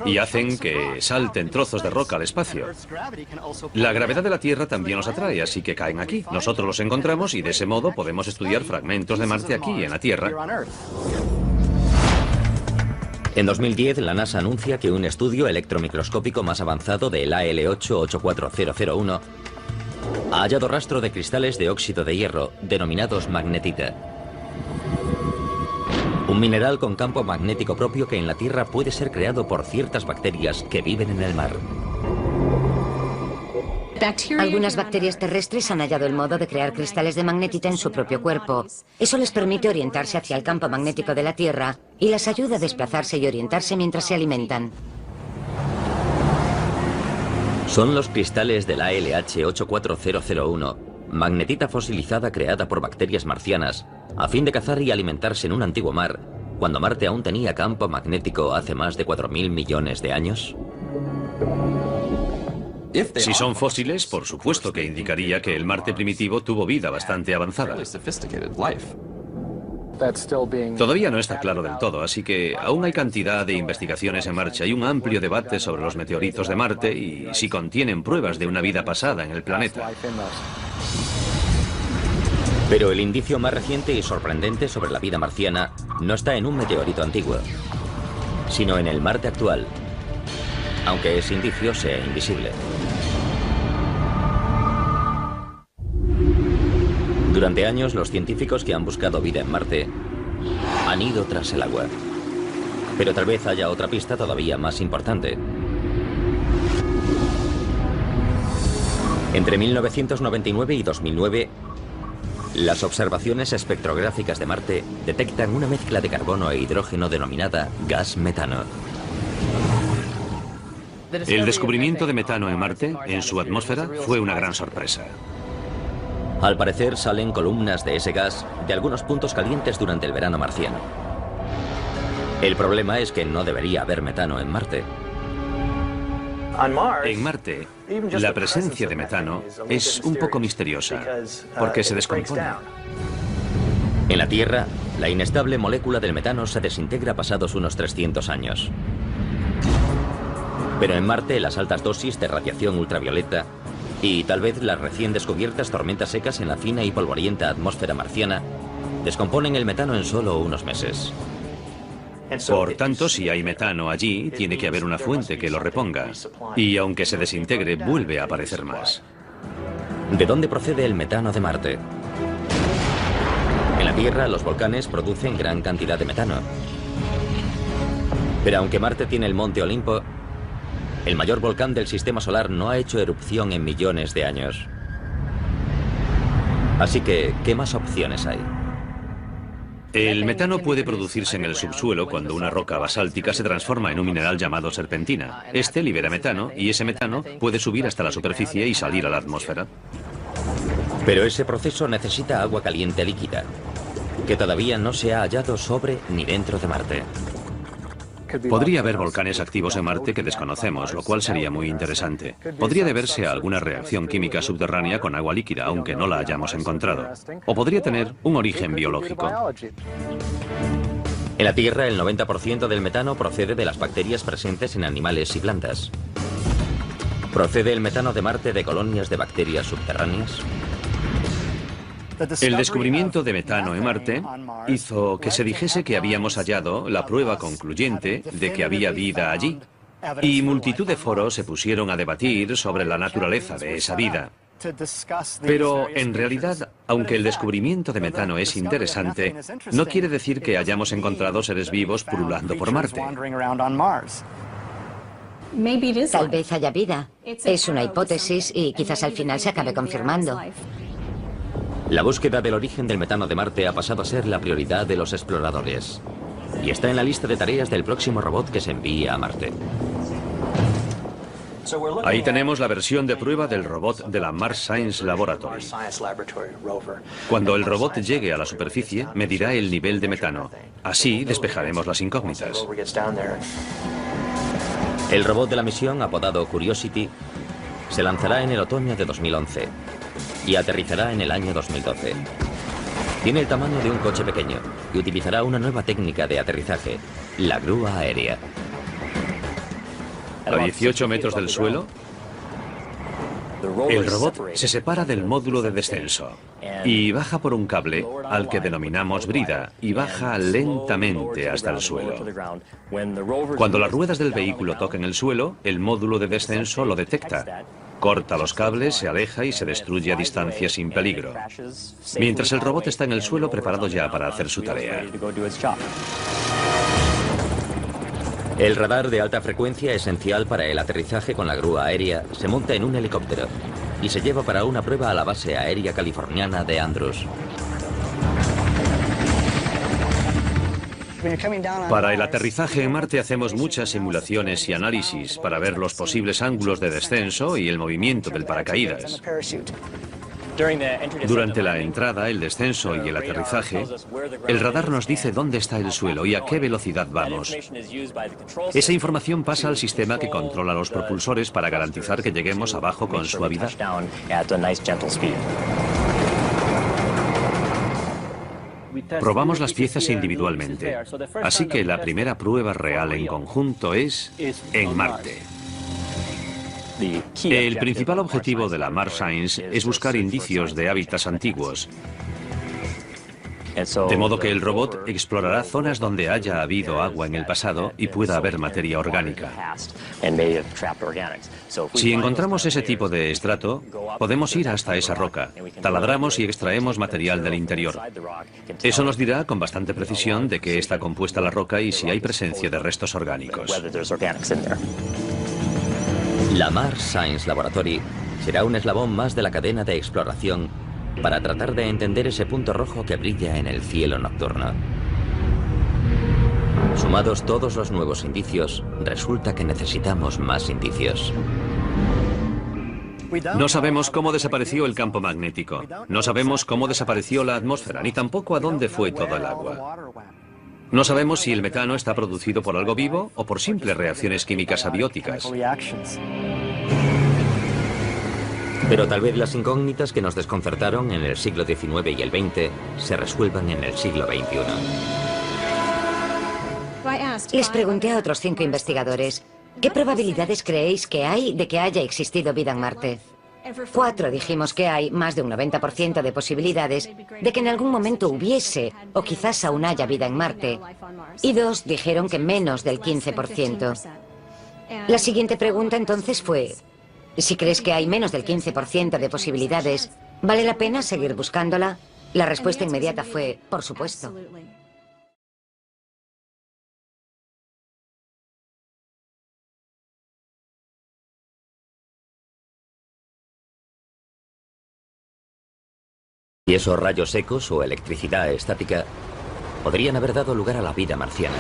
y hacen que salten trozos de roca al espacio. La gravedad de la Tierra también los atrae, así que caen aquí. Nosotros los encontramos y de ese modo podemos estudiar fragmentos de Marte aquí, en la Tierra. En 2010, la NASA anuncia que un estudio electromicroscópico más avanzado del AL884001 ha hallado rastro de cristales de óxido de hierro, denominados magnetita. Un mineral con campo magnético propio que en la Tierra puede ser creado por ciertas bacterias que viven en el mar. Algunas bacterias terrestres han hallado el modo de crear cristales de magnetita en su propio cuerpo. Eso les permite orientarse hacia el campo magnético de la Tierra y las ayuda a desplazarse y orientarse mientras se alimentan. Son los cristales del ALH84001, magnetita fosilizada creada por bacterias marcianas, a fin de cazar y alimentarse en un antiguo mar, cuando Marte aún tenía campo magnético hace más de 4.000 millones de años. Si son fósiles, por supuesto que indicaría que el Marte primitivo tuvo vida bastante avanzada. Todavía no está claro del todo, así que aún hay cantidad de investigaciones en marcha y un amplio debate sobre los meteoritos de Marte y si contienen pruebas de una vida pasada en el planeta. Pero el indicio más reciente y sorprendente sobre la vida marciana no está en un meteorito antiguo, sino en el Marte actual, aunque ese indicio sea invisible. Durante años, los científicos que han buscado vida en Marte han ido tras el agua. Pero tal vez haya otra pista todavía más importante. Entre 1999 y 2009, las observaciones espectrográficas de Marte detectan una mezcla de carbono e hidrógeno denominada gas metano. El descubrimiento de metano en Marte, en su atmósfera, fue una gran sorpresa. Al parecer salen columnas de ese gas de algunos puntos calientes durante el verano marciano. El problema es que no debería haber metano en Marte. En Marte, la presencia de metano es un poco misteriosa, porque se descompone. En la Tierra, la inestable molécula del metano se desintegra pasados unos 300 años. Pero en Marte, las altas dosis de radiación ultravioleta y tal vez las recién descubiertas tormentas secas en la fina y polvorienta atmósfera marciana descomponen el metano en solo unos meses. Por tanto, si hay metano allí, tiene que haber una fuente que lo reponga. Y aunque se desintegre, vuelve a aparecer más. ¿De dónde procede el metano de Marte? En la Tierra, los volcanes producen gran cantidad de metano. Pero aunque Marte tiene el Monte Olimpo, el mayor volcán del sistema solar no ha hecho erupción en millones de años. Así que, ¿qué más opciones hay? El metano puede producirse en el subsuelo cuando una roca basáltica se transforma en un mineral llamado serpentina. Este libera metano y ese metano puede subir hasta la superficie y salir a la atmósfera. Pero ese proceso necesita agua caliente líquida, que todavía no se ha hallado sobre ni dentro de Marte. Podría haber volcanes activos en Marte que desconocemos, lo cual sería muy interesante. Podría deberse a alguna reacción química subterránea con agua líquida, aunque no la hayamos encontrado. O podría tener un origen biológico. En la Tierra, el 90% del metano procede de las bacterias presentes en animales y plantas. ¿Procede el metano de Marte de colonias de bacterias subterráneas? El descubrimiento de metano en Marte hizo que se dijese que habíamos hallado la prueba concluyente de que había vida allí. Y multitud de foros se pusieron a debatir sobre la naturaleza de esa vida. Pero en realidad, aunque el descubrimiento de metano es interesante, no quiere decir que hayamos encontrado seres vivos pululando por Marte. Tal vez haya vida. Es una hipótesis y quizás al final se acabe confirmando. La búsqueda del origen del metano de Marte ha pasado a ser la prioridad de los exploradores. Y está en la lista de tareas del próximo robot que se envía a Marte. Ahí tenemos la versión de prueba del robot de la Mars Science Laboratory. Cuando el robot llegue a la superficie, medirá el nivel de metano. Así despejaremos las incógnitas. El robot de la misión, apodado Curiosity, se lanzará en el otoño de 2011 y aterrizará en el año 2012. Tiene el tamaño de un coche pequeño y utilizará una nueva técnica de aterrizaje, la grúa aérea. A 18 metros del suelo, el robot se separa del módulo de descenso y baja por un cable al que denominamos brida y baja lentamente hasta el suelo. Cuando las ruedas del vehículo toquen el suelo, el módulo de descenso lo detecta. Corta los cables, se aleja y se destruye a distancia sin peligro. Mientras el robot está en el suelo preparado ya para hacer su tarea. El radar de alta frecuencia, esencial para el aterrizaje con la grúa aérea, se monta en un helicóptero y se lleva para una prueba a la base aérea californiana de Andrews. Para el aterrizaje en Marte hacemos muchas simulaciones y análisis para ver los posibles ángulos de descenso y el movimiento del paracaídas. Durante la entrada, el descenso y el aterrizaje, el radar nos dice dónde está el suelo y a qué velocidad vamos. Esa información pasa al sistema que controla los propulsores para garantizar que lleguemos abajo con suavidad. Probamos las piezas individualmente, así que la primera prueba real en conjunto es en Marte. El principal objetivo de la Mars Science es buscar indicios de hábitats antiguos, de modo que el robot explorará zonas donde haya habido agua en el pasado y pueda haber materia orgánica. Si encontramos ese tipo de estrato, podemos ir hasta esa roca, taladramos y extraemos material del interior. Eso nos dirá con bastante precisión de qué está compuesta la roca y si hay presencia de restos orgánicos. La Mars Science Laboratory será un eslabón más de la cadena de exploración para tratar de entender ese punto rojo que brilla en el cielo nocturno. Sumados todos los nuevos indicios, resulta que necesitamos más indicios. No sabemos cómo desapareció el campo magnético, no sabemos cómo desapareció la atmósfera, ni tampoco a dónde fue todo el agua. No sabemos si el metano está producido por algo vivo o por simples reacciones químicas abióticas. Pero tal vez las incógnitas que nos desconcertaron en el siglo XIX y el XX se resuelvan en el siglo XXI. Les pregunté a otros 5 investigadores, ¿qué probabilidades creéis que hay de que haya existido vida en Marte? 4 dijimos que hay más de un 90% de posibilidades de que en algún momento hubiese o quizás aún haya vida en Marte. Y 2 dijeron que menos del 15%. La siguiente pregunta entonces fue, si crees que hay menos del 15% de posibilidades, ¿vale la pena seguir buscándola? La respuesta inmediata fue, por supuesto. Y esos rayos secos o electricidad estática podrían haber dado lugar a la vida marciana.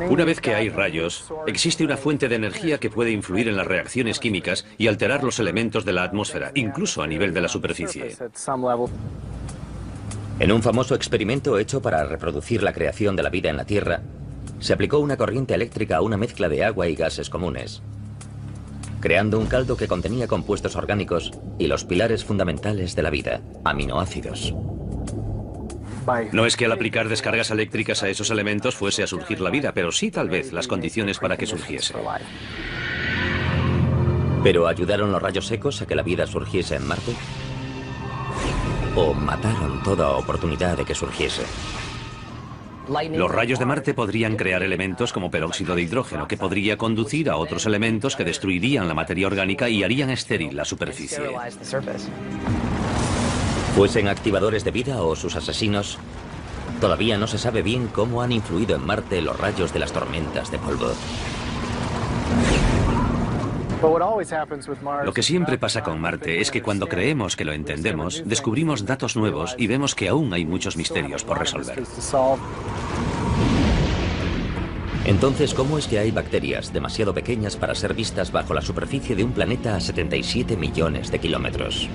Una vez que hay rayos, existe una fuente de energía que puede influir en las reacciones químicas y alterar los elementos de la atmósfera, incluso a nivel de la superficie. En un famoso experimento hecho para reproducir la creación de la vida en la Tierra, se aplicó una corriente eléctrica a una mezcla de agua y gases comunes, creando un caldo que contenía compuestos orgánicos y los pilares fundamentales de la vida, aminoácidos. No es que al aplicar descargas eléctricas a esos elementos fuese a surgir la vida, pero sí tal vez las condiciones para que surgiese. ¿Pero ayudaron los rayos secos a que la vida surgiese en Marte? ¿O mataron toda oportunidad de que surgiese? Los rayos de Marte podrían crear elementos como peróxido de hidrógeno, que podría conducir a otros elementos que destruirían la materia orgánica y harían estéril la superficie. Fuesen activadores de vida o sus asesinos, todavía no se sabe bien cómo han influido en Marte los rayos de las tormentas de polvo. Lo que siempre pasa con Marte es que cuando creemos que lo entendemos, descubrimos datos nuevos y vemos que aún hay muchos misterios por resolver. Entonces, ¿cómo es que hay bacterias demasiado pequeñas para ser vistas bajo la superficie de un planeta a 77 millones de kilómetros?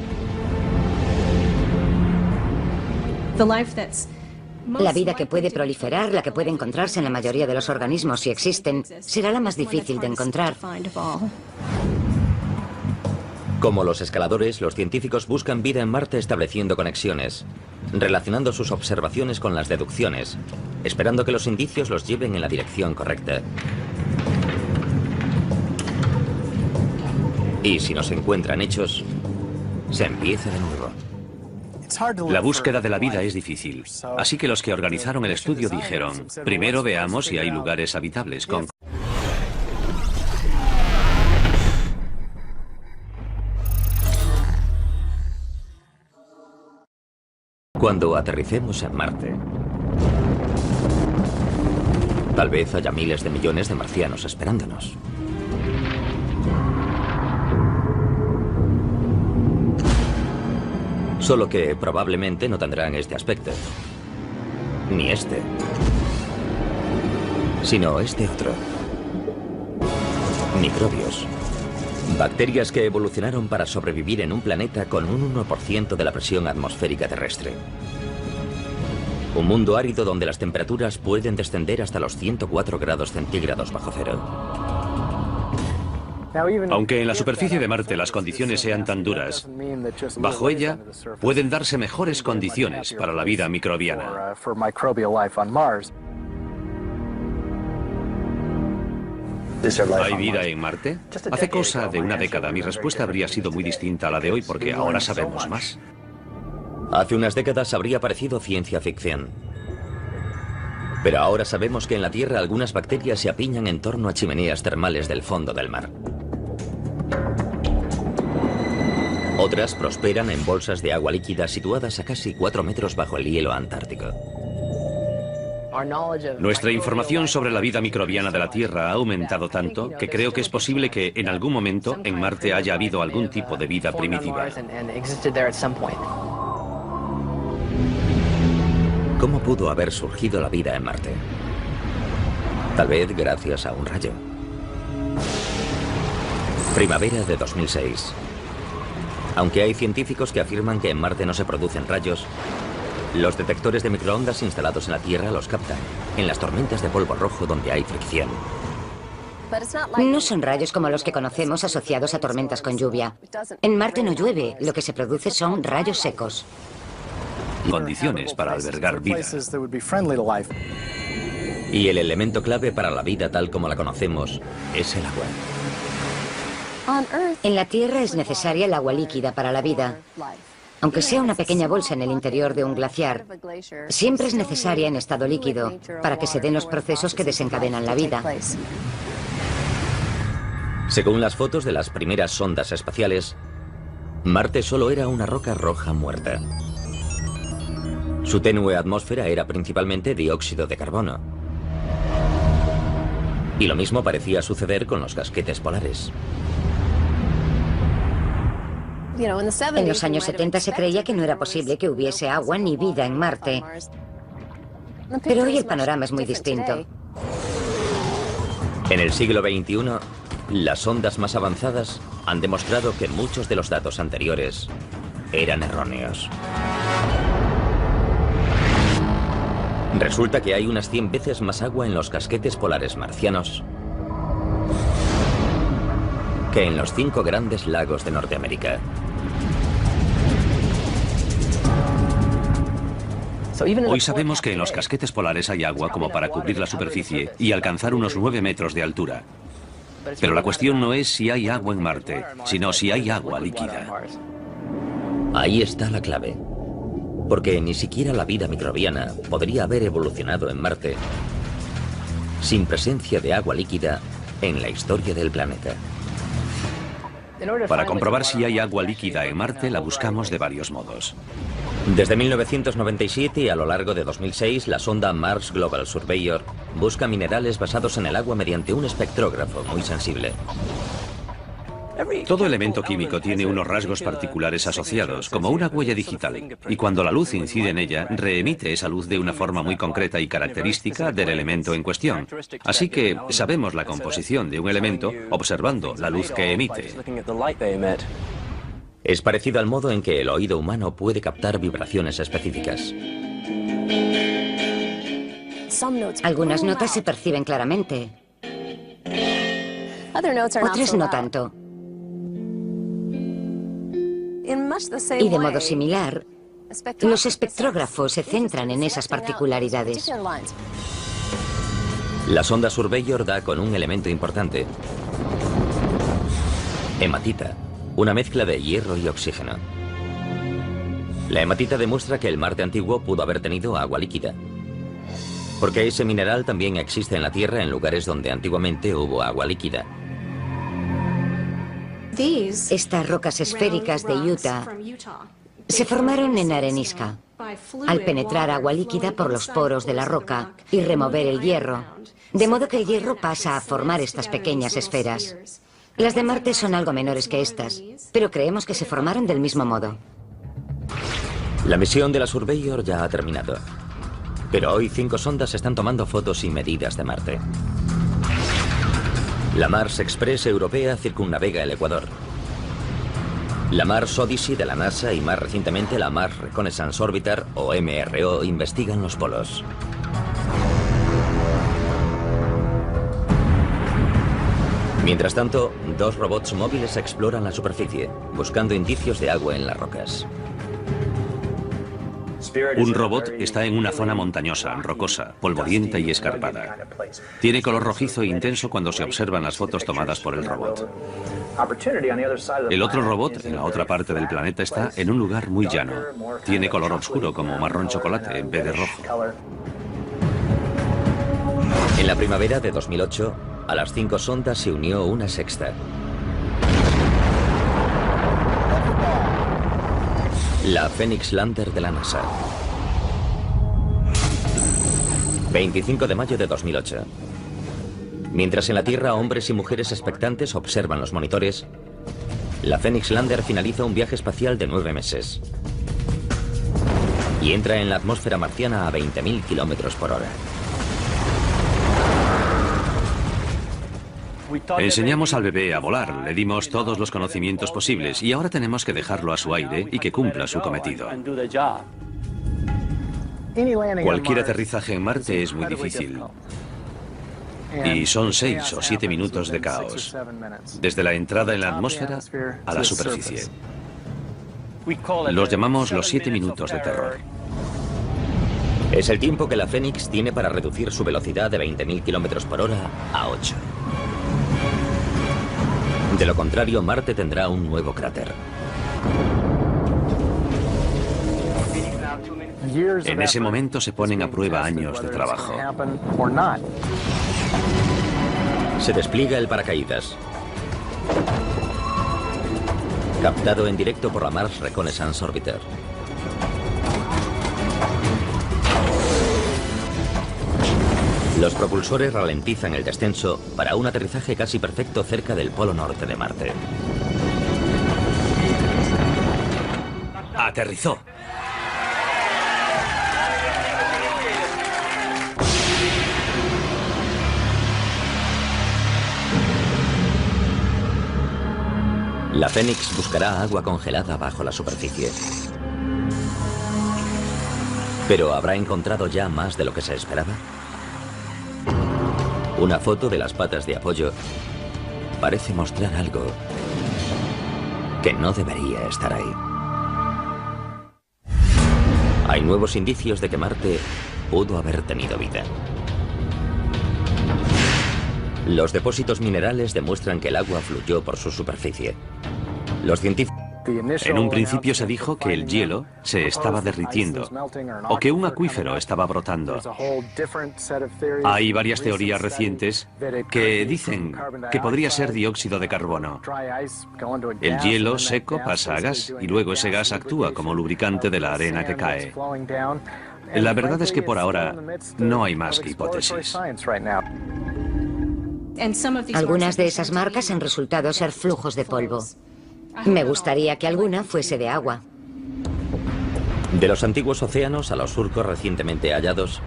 La vida que puede proliferar, la que puede encontrarse en la mayoría de los organismos si existen, será la más difícil de encontrar. Como los escaladores, los científicos buscan vida en Marte estableciendo conexiones, relacionando sus observaciones con las deducciones, esperando que los indicios los lleven en la dirección correcta. Y si no se encuentran hechos, se empieza de nuevo. La búsqueda de la vida es difícil, así que los que organizaron el estudio dijeron, primero veamos si hay lugares habitables con... Cuando aterricemos en Marte, tal vez haya miles de millones de marcianos esperándonos. Solo que probablemente no tendrán este aspecto. Ni este. Sino este otro. Microbios. Bacterias que evolucionaron para sobrevivir en un planeta con un 1% de la presión atmosférica terrestre. Un mundo árido donde las temperaturas pueden descender hasta los 104 grados centígrados bajo cero. Aunque en la superficie de Marte las condiciones sean tan duras, bajo ella pueden darse mejores condiciones para la vida microbiana. ¿Hay vida en Marte? Hace cosa de una década mi respuesta habría sido muy distinta a la de hoy porque ahora sabemos más. Hace unas décadas habría parecido ciencia ficción. Pero ahora sabemos que en la Tierra algunas bacterias se apiñan en torno a chimeneas termales del fondo del mar. Otras prosperan en bolsas de agua líquida situadas a casi 4 metros bajo el hielo antártico. Nuestra información sobre la vida microbiana de la Tierra ha aumentado tanto que creo que es posible que en algún momento en Marte haya habido algún tipo de vida primitiva. ¿Cómo pudo haber surgido la vida en Marte? Tal vez gracias a un rayo. Primavera de 2006. Aunque hay científicos que afirman que en Marte no se producen rayos, los detectores de microondas instalados en la Tierra los captan, en las tormentas de polvo rojo donde hay fricción. No son rayos como los que conocemos asociados a tormentas con lluvia. En Marte no llueve, lo que se produce son rayos secos. Condiciones para albergar vida. Y el elemento clave para la vida tal como la conocemos es el agua. En la Tierra es necesaria el agua líquida para la vida. Aunque sea una pequeña bolsa en el interior de un glaciar, siempre es necesaria en estado líquido para que se den los procesos que desencadenan la vida. Según las fotos de las primeras sondas espaciales, Marte solo era una roca roja muerta. Su tenue atmósfera era principalmente dióxido de carbono. Y lo mismo parecía suceder con los casquetes polares. En los años 70 se creía que no era posible que hubiese agua ni vida en Marte. Pero hoy el panorama es muy distinto. En el siglo XXI, las sondas más avanzadas han demostrado que muchos de los datos anteriores eran erróneos. Resulta que hay unas 100 veces más agua en los casquetes polares marcianos que en los 5 grandes lagos de Norteamérica. Hoy sabemos que en los casquetes polares hay agua como para cubrir la superficie y alcanzar unos 9 metros de altura. Pero la cuestión no es si hay agua en Marte, sino si hay agua líquida. Ahí está la clave. Porque ni siquiera la vida microbiana podría haber evolucionado en Marte sin presencia de agua líquida en la historia del planeta. Para comprobar si hay agua líquida en Marte, la buscamos de varios modos. Desde 1997 y a lo largo de 2006, la sonda Mars Global Surveyor busca minerales basados en el agua mediante un espectrógrafo muy sensible. Todo elemento químico tiene unos rasgos particulares asociados, como una huella digital, y cuando la luz incide en ella, reemite esa luz de una forma muy concreta y característica del elemento en cuestión. Así que sabemos la composición de un elemento observando la luz que emite. Es parecido al modo en que el oído humano puede captar vibraciones específicas. Algunas notas se perciben claramente, otras no tanto. Y de modo similar, los espectrógrafos se centran en esas particularidades. La sonda Surveyor da con un elemento importante: hematita, una mezcla de hierro y oxígeno. La hematita demuestra que el Marte antiguo pudo haber tenido agua líquida, porque ese mineral también existe en la Tierra en lugares donde antiguamente hubo agua líquida. Estas rocas esféricas de Utah se formaron en arenisca, al penetrar agua líquida por los poros de la roca y remover el hierro, de modo que el hierro pasa a formar estas pequeñas esferas. Las de Marte son algo menores que estas, pero creemos que se formaron del mismo modo. La misión de la Surveyor ya ha terminado, pero hoy 5 sondas están tomando fotos y medidas de Marte. La Mars Express europea circunnavega el Ecuador. La Mars Odyssey de la NASA y más recientemente la Mars Reconnaissance Orbiter, o MRO, investigan los polos. Mientras tanto, 2 robots móviles exploran la superficie, buscando indicios de agua en las rocas. Un robot está en una zona montañosa, rocosa, polvorienta y escarpada. Tiene color rojizo e intenso cuando se observan las fotos tomadas por el robot. El otro robot, en la otra parte del planeta, está en un lugar muy llano. Tiene color oscuro, como marrón chocolate, en vez de rojo. En la primavera de 2008, a las 5 sondas se unió una sexta. La Phoenix Lander de la NASA. 25 de mayo de 2008. Mientras en la Tierra hombres y mujeres expectantes observan los monitores, la Phoenix Lander finaliza un viaje espacial de 9 meses y entra en la atmósfera marciana a 20.000 kilómetros por hora. Enseñamos al bebé a volar, le dimos todos los conocimientos posibles y ahora tenemos que dejarlo a su aire y que cumpla su cometido. Cualquier aterrizaje en Marte es muy difícil. Y son 6 o 7 minutos de caos, desde la entrada en la atmósfera a la superficie. Los llamamos los 7 minutos de terror. Es el tiempo que la Phoenix tiene para reducir su velocidad de 20.000 kilómetros por hora a 8. De lo contrario, Marte tendrá un nuevo cráter. En ese momento se ponen a prueba años de trabajo. Se despliega el paracaídas, captado en directo por la Mars Reconnaissance Orbiter. Los propulsores ralentizan el descenso para un aterrizaje casi perfecto cerca del polo norte de Marte. Aterrizó. La Fénix buscará agua congelada bajo la superficie. ¿Pero habrá encontrado ya más de lo que se esperaba? Una foto de las patas de apoyo parece mostrar algo que no debería estar ahí. Hay nuevos indicios de que Marte pudo haber tenido vida. Los depósitos minerales demuestran que el agua fluyó por su superficie. Los científicos... En un principio se dijo que el hielo se estaba derritiendo o que un acuífero estaba brotando. Hay varias teorías recientes que dicen que podría ser dióxido de carbono. El hielo seco pasa a gas y luego ese gas actúa como lubricante de la arena que cae. La verdad es que por ahora no hay más que hipótesis. Algunas de esas marcas han resultado ser flujos de polvo. Me gustaría que alguna fuese de agua. De los antiguos océanos a los surcos recientemente hallados,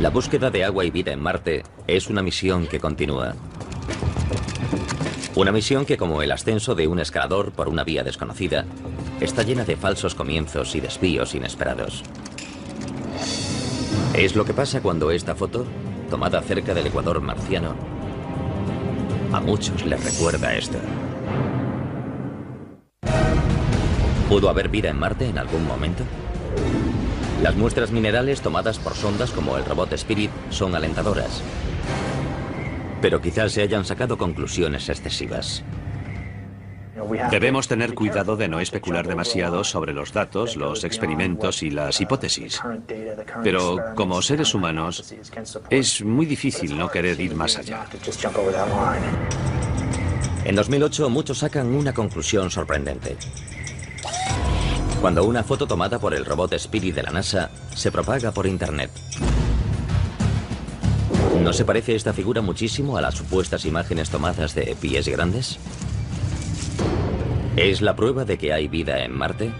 la búsqueda de agua y vida en Marte es una misión que continúa. Una misión que, como el ascenso de un escalador por una vía desconocida, está llena de falsos comienzos y desvíos inesperados. Es lo que pasa cuando esta foto, tomada cerca del ecuador marciano, a muchos les recuerda esto. ¿Pudo haber vida en Marte en algún momento? Las muestras minerales tomadas por sondas como el robot Spirit son alentadoras. Pero quizás se hayan sacado conclusiones excesivas. Debemos tener cuidado de no especular demasiado sobre los datos, los experimentos y las hipótesis. Pero como seres humanos, es muy difícil no querer ir más allá. En 2008 muchos sacan una conclusión sorprendente. Cuando una foto tomada por el robot Spirit de la NASA se propaga por internet. ¿No se parece esta figura muchísimo a las supuestas imágenes tomadas de pies grandes? ¿Es la prueba de que hay vida en Marte?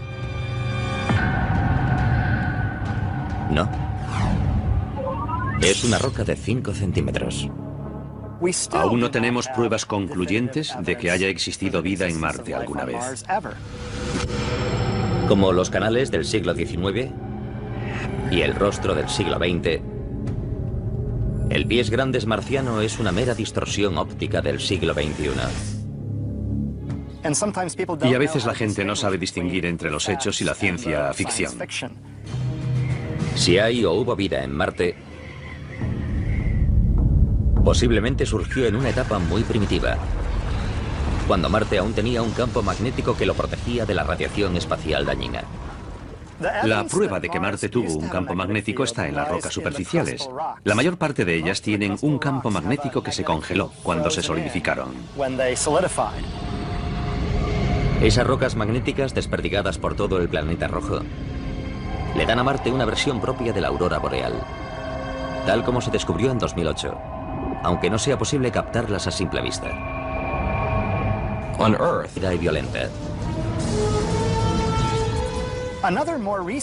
No. Es una roca de 5 centímetros. Aún no tenemos pruebas concluyentes de que haya existido vida en Marte alguna vez. Como los canales del siglo XIX y el rostro del siglo XX, el pies grandes marciano es una mera distorsión óptica del siglo XXI. Y a veces la gente no sabe distinguir entre los hechos y la ciencia ficción. Si hay o hubo vida en Marte, posiblemente surgió en una etapa muy primitiva, cuando Marte aún tenía un campo magnético que lo protegía de la radiación espacial dañina. La prueba de que Marte tuvo un campo magnético está en las rocas superficiales. La mayor parte de ellas tienen un campo magnético que se congeló cuando se solidificaron. Esas rocas magnéticas desperdigadas por todo el planeta rojo le dan a Marte una versión propia de la aurora boreal, tal como se descubrió en 2008, aunque no sea posible captarlas a simple vista. Y violenta.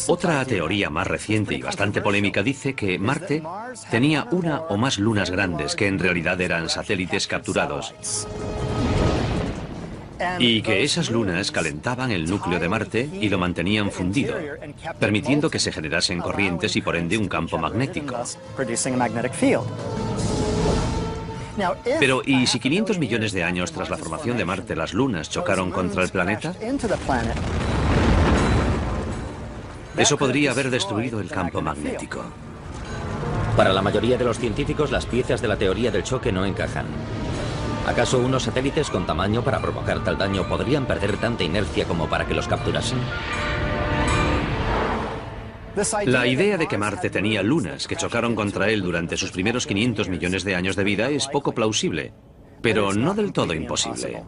Otra teoría más reciente y bastante polémica dice que Marte tenía una o más lunas grandes que en realidad eran satélites capturados y que esas lunas calentaban el núcleo de Marte y lo mantenían fundido, permitiendo que se generasen corrientes y por ende un campo magnético. Pero, ¿y si 500 millones de años tras la formación de Marte las lunas chocaron contra el planeta? Eso podría haber destruido el campo magnético. Para la mayoría de los científicos, las piezas de la teoría del choque no encajan. ¿Acaso unos satélites con tamaño para provocar tal daño podrían perder tanta inercia como para que los capturasen? La idea de que Marte tenía lunas que chocaron contra él durante sus primeros 500 millones de años de vida es poco plausible, pero no del todo imposible.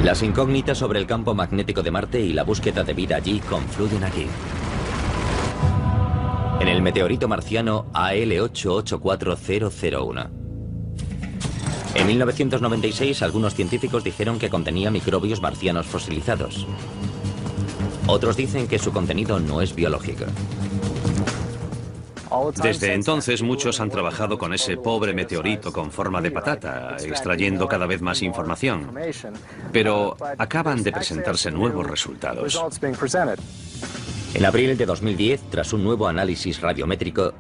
Las incógnitas sobre el campo magnético de Marte y la búsqueda de vida allí confluyen aquí. En el meteorito marciano AL884001. En 1996, algunos científicos dijeron que contenía microbios marcianos fosilizados. Otros dicen que su contenido no es biológico. Desde entonces muchos han trabajado con ese pobre meteorito con forma de patata, extrayendo cada vez más información. Pero acaban de presentarse nuevos resultados. En abril de 2010, tras un nuevo análisis radiométrico,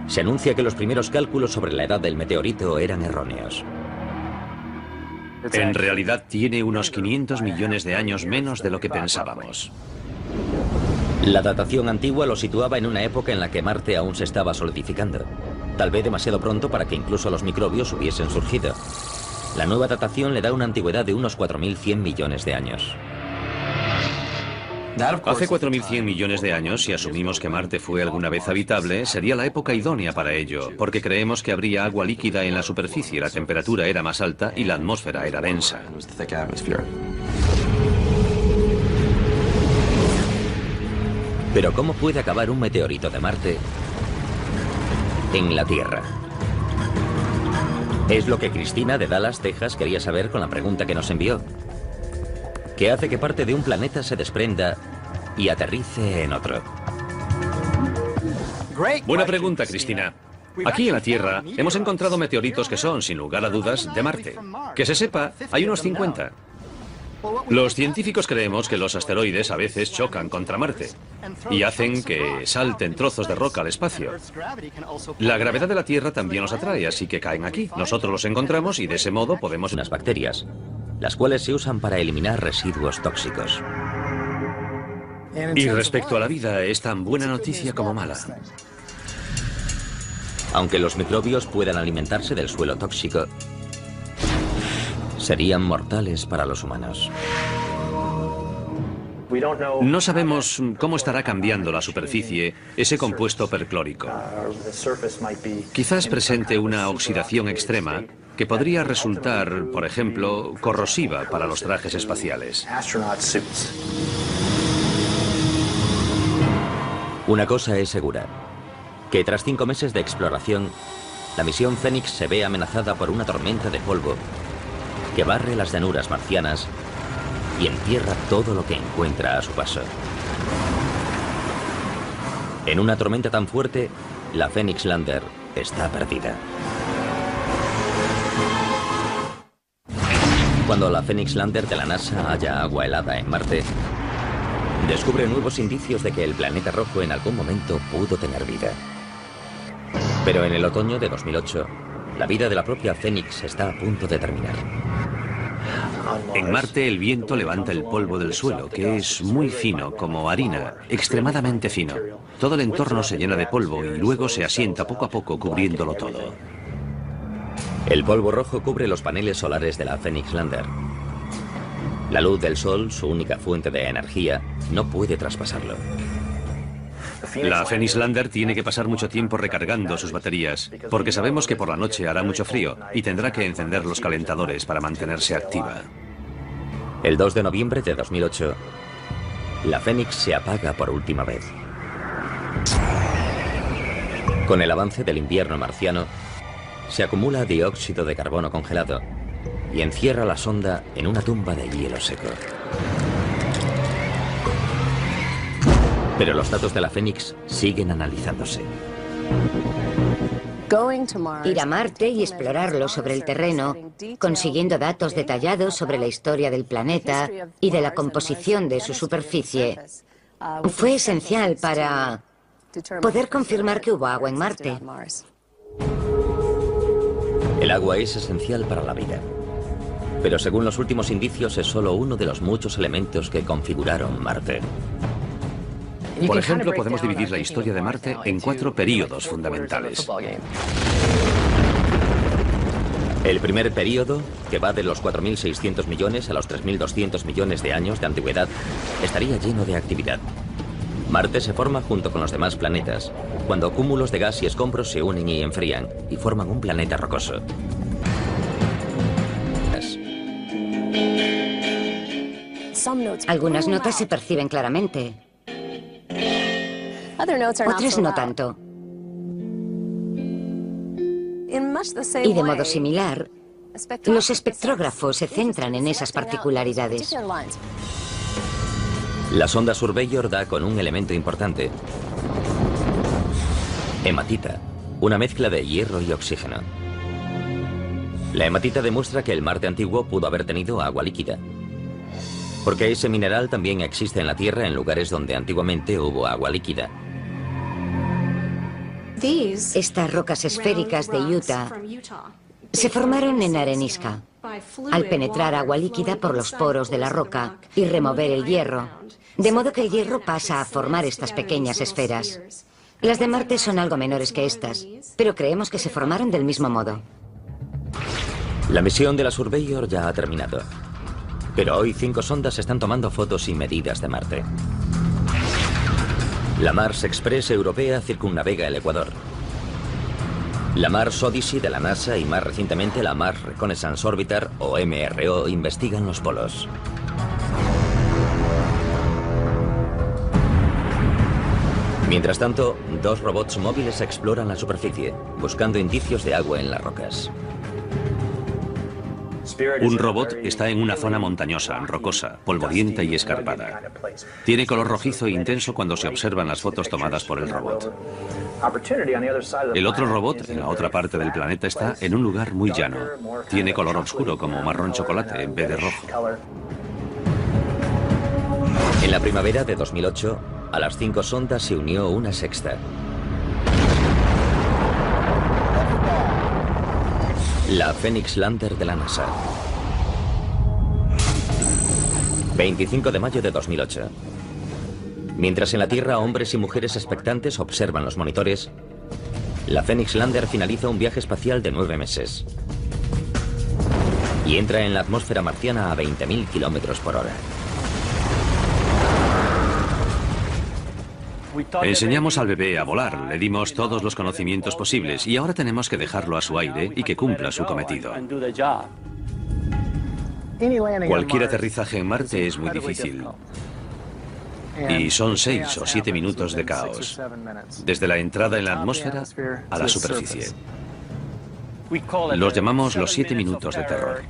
se anuncia que los primeros cálculos sobre la edad del meteorito eran erróneos. En realidad tiene unos 500 millones de años menos de lo que pensábamos. La datación antigua lo situaba en una época en la que Marte aún se estaba solidificando, tal vez demasiado pronto para que incluso los microbios hubiesen surgido. La nueva datación le da una antigüedad de unos 4.100 millones de años. Hace 4.100 millones de años, si asumimos que Marte fue alguna vez habitable, sería la época idónea para ello, porque creemos que habría agua líquida en la superficie, la temperatura era más alta y la atmósfera era densa. Pero ¿cómo puede acabar un meteorito de Marte en la Tierra? Es lo que Cristina de Dallas, Texas, quería saber con la pregunta que nos envió. ¿Qué hace que parte de un planeta se desprenda y aterrice en otro? Buena pregunta, Cristina. Aquí en la Tierra hemos encontrado meteoritos que son, sin lugar a dudas, de Marte. Que se sepa, hay unos 50. Los científicos creemos que los asteroides a veces chocan contra Marte y hacen que salten trozos de roca al espacio. La gravedad de la Tierra también los atrae, así que caen aquí. Nosotros los encontramos y de ese modo podemos... Unas bacterias, las cuales se usan para eliminar residuos tóxicos. Y respecto a la vida, es tan buena noticia como mala. Aunque los microbios puedan alimentarse del suelo tóxico, serían mortales para los humanos. No sabemos cómo estará cambiando la superficie ese compuesto perclórico. Quizás presente una oxidación extrema que podría resultar, por ejemplo, corrosiva para los trajes espaciales. Una cosa es segura, que tras 5 meses de exploración, la misión Fénix se ve amenazada por una tormenta de polvo que barre las llanuras marcianas y entierra todo lo que encuentra a su paso. En una tormenta tan fuerte, la Phoenix Lander está perdida. Cuando la Phoenix Lander de la NASA halla agua helada en Marte, descubre nuevos indicios de que el planeta rojo en algún momento pudo tener vida. Pero en el otoño de 2008, la vida de la propia Phoenix está a punto de terminar. En Marte el viento levanta el polvo del suelo, que es muy fino, como harina, extremadamente fino. Todo el entorno se llena de polvo y luego se asienta poco a poco cubriéndolo todo. El polvo rojo cubre los paneles solares de la Phoenix Lander. La luz del sol, su única fuente de energía, no puede traspasarlo. La Phoenix Lander tiene que pasar mucho tiempo recargando sus baterías, porque sabemos que por la noche hará mucho frío y tendrá que encender los calentadores para mantenerse activa. El 2 de noviembre de 2008, la Phoenix se apaga por última vez. Con el avance del invierno marciano, se acumula dióxido de carbono congelado y encierra la sonda en una tumba de hielo seco. Pero los datos de la Phoenix siguen analizándose. Ir a Marte y explorarlo sobre el terreno, consiguiendo datos detallados sobre la historia del planeta y de la composición de su superficie, fue esencial para poder confirmar que hubo agua en Marte. El agua es esencial para la vida, pero según los últimos indicios es solo uno de los muchos elementos que configuraron Marte. Por ejemplo, podemos dividir la historia de Marte en 4 períodos fundamentales. El primer período, que va de los 4.600 millones a los 3.200 millones de años de antigüedad, estaría lleno de actividad. Marte se forma junto con los demás planetas, cuando cúmulos de gas y escombros se unen y enfrían, y forman un planeta rocoso. Algunas notas se perciben claramente, otras no tanto. Y de modo similar, Los espectrógrafos se centran en esas particularidades. La sonda Surveyor da con un elemento importante: hematita, una mezcla de hierro y oxígeno. La hematita demuestra que el Marte antiguo pudo haber tenido agua líquida, porque ese mineral también existe en la Tierra en lugares donde antiguamente hubo agua líquida. Estas rocas esféricas de Utah se formaron en arenisca, al penetrar agua líquida por los poros de la roca y remover el hierro, de modo que el hierro pasa a formar estas pequeñas esferas. Las de Marte son algo menores que estas, pero creemos que se formaron del mismo modo. La misión de la Surveyor ya ha terminado, pero hoy 5 sondas están tomando fotos y medidas de Marte. La Mars Express europea circunnavega el Ecuador. La Mars Odyssey de la NASA y más recientemente la Mars Reconnaissance Orbiter, o MRO, investigan los polos. Mientras tanto, 2 robots móviles exploran la superficie, buscando indicios de agua en las rocas. Un robot está en una zona montañosa, rocosa, polvorienta y escarpada. Tiene color rojizo e intenso cuando se observan las fotos tomadas por el robot. El otro robot, en la otra parte del planeta, está en un lugar muy llano. Tiene color oscuro, como marrón chocolate, en vez de rojo. En la primavera de 2008, a las 5 sondas se unió una sexta. La Phoenix Lander de la NASA. 25 de mayo de 2008. Mientras en la Tierra hombres y mujeres expectantes observan los monitores, la Phoenix Lander finaliza un viaje espacial de 9 meses y entra en la atmósfera marciana a 20.000 kilómetros por hora. Enseñamos al bebé a volar, le dimos todos los conocimientos posibles y ahora tenemos que dejarlo a su aire y que cumpla su cometido. Cualquier aterrizaje en Marte es muy difícil. Y son 6 o 7 minutos de caos, desde la entrada en la atmósfera a la superficie. Los llamamos los 7 minutos de terror.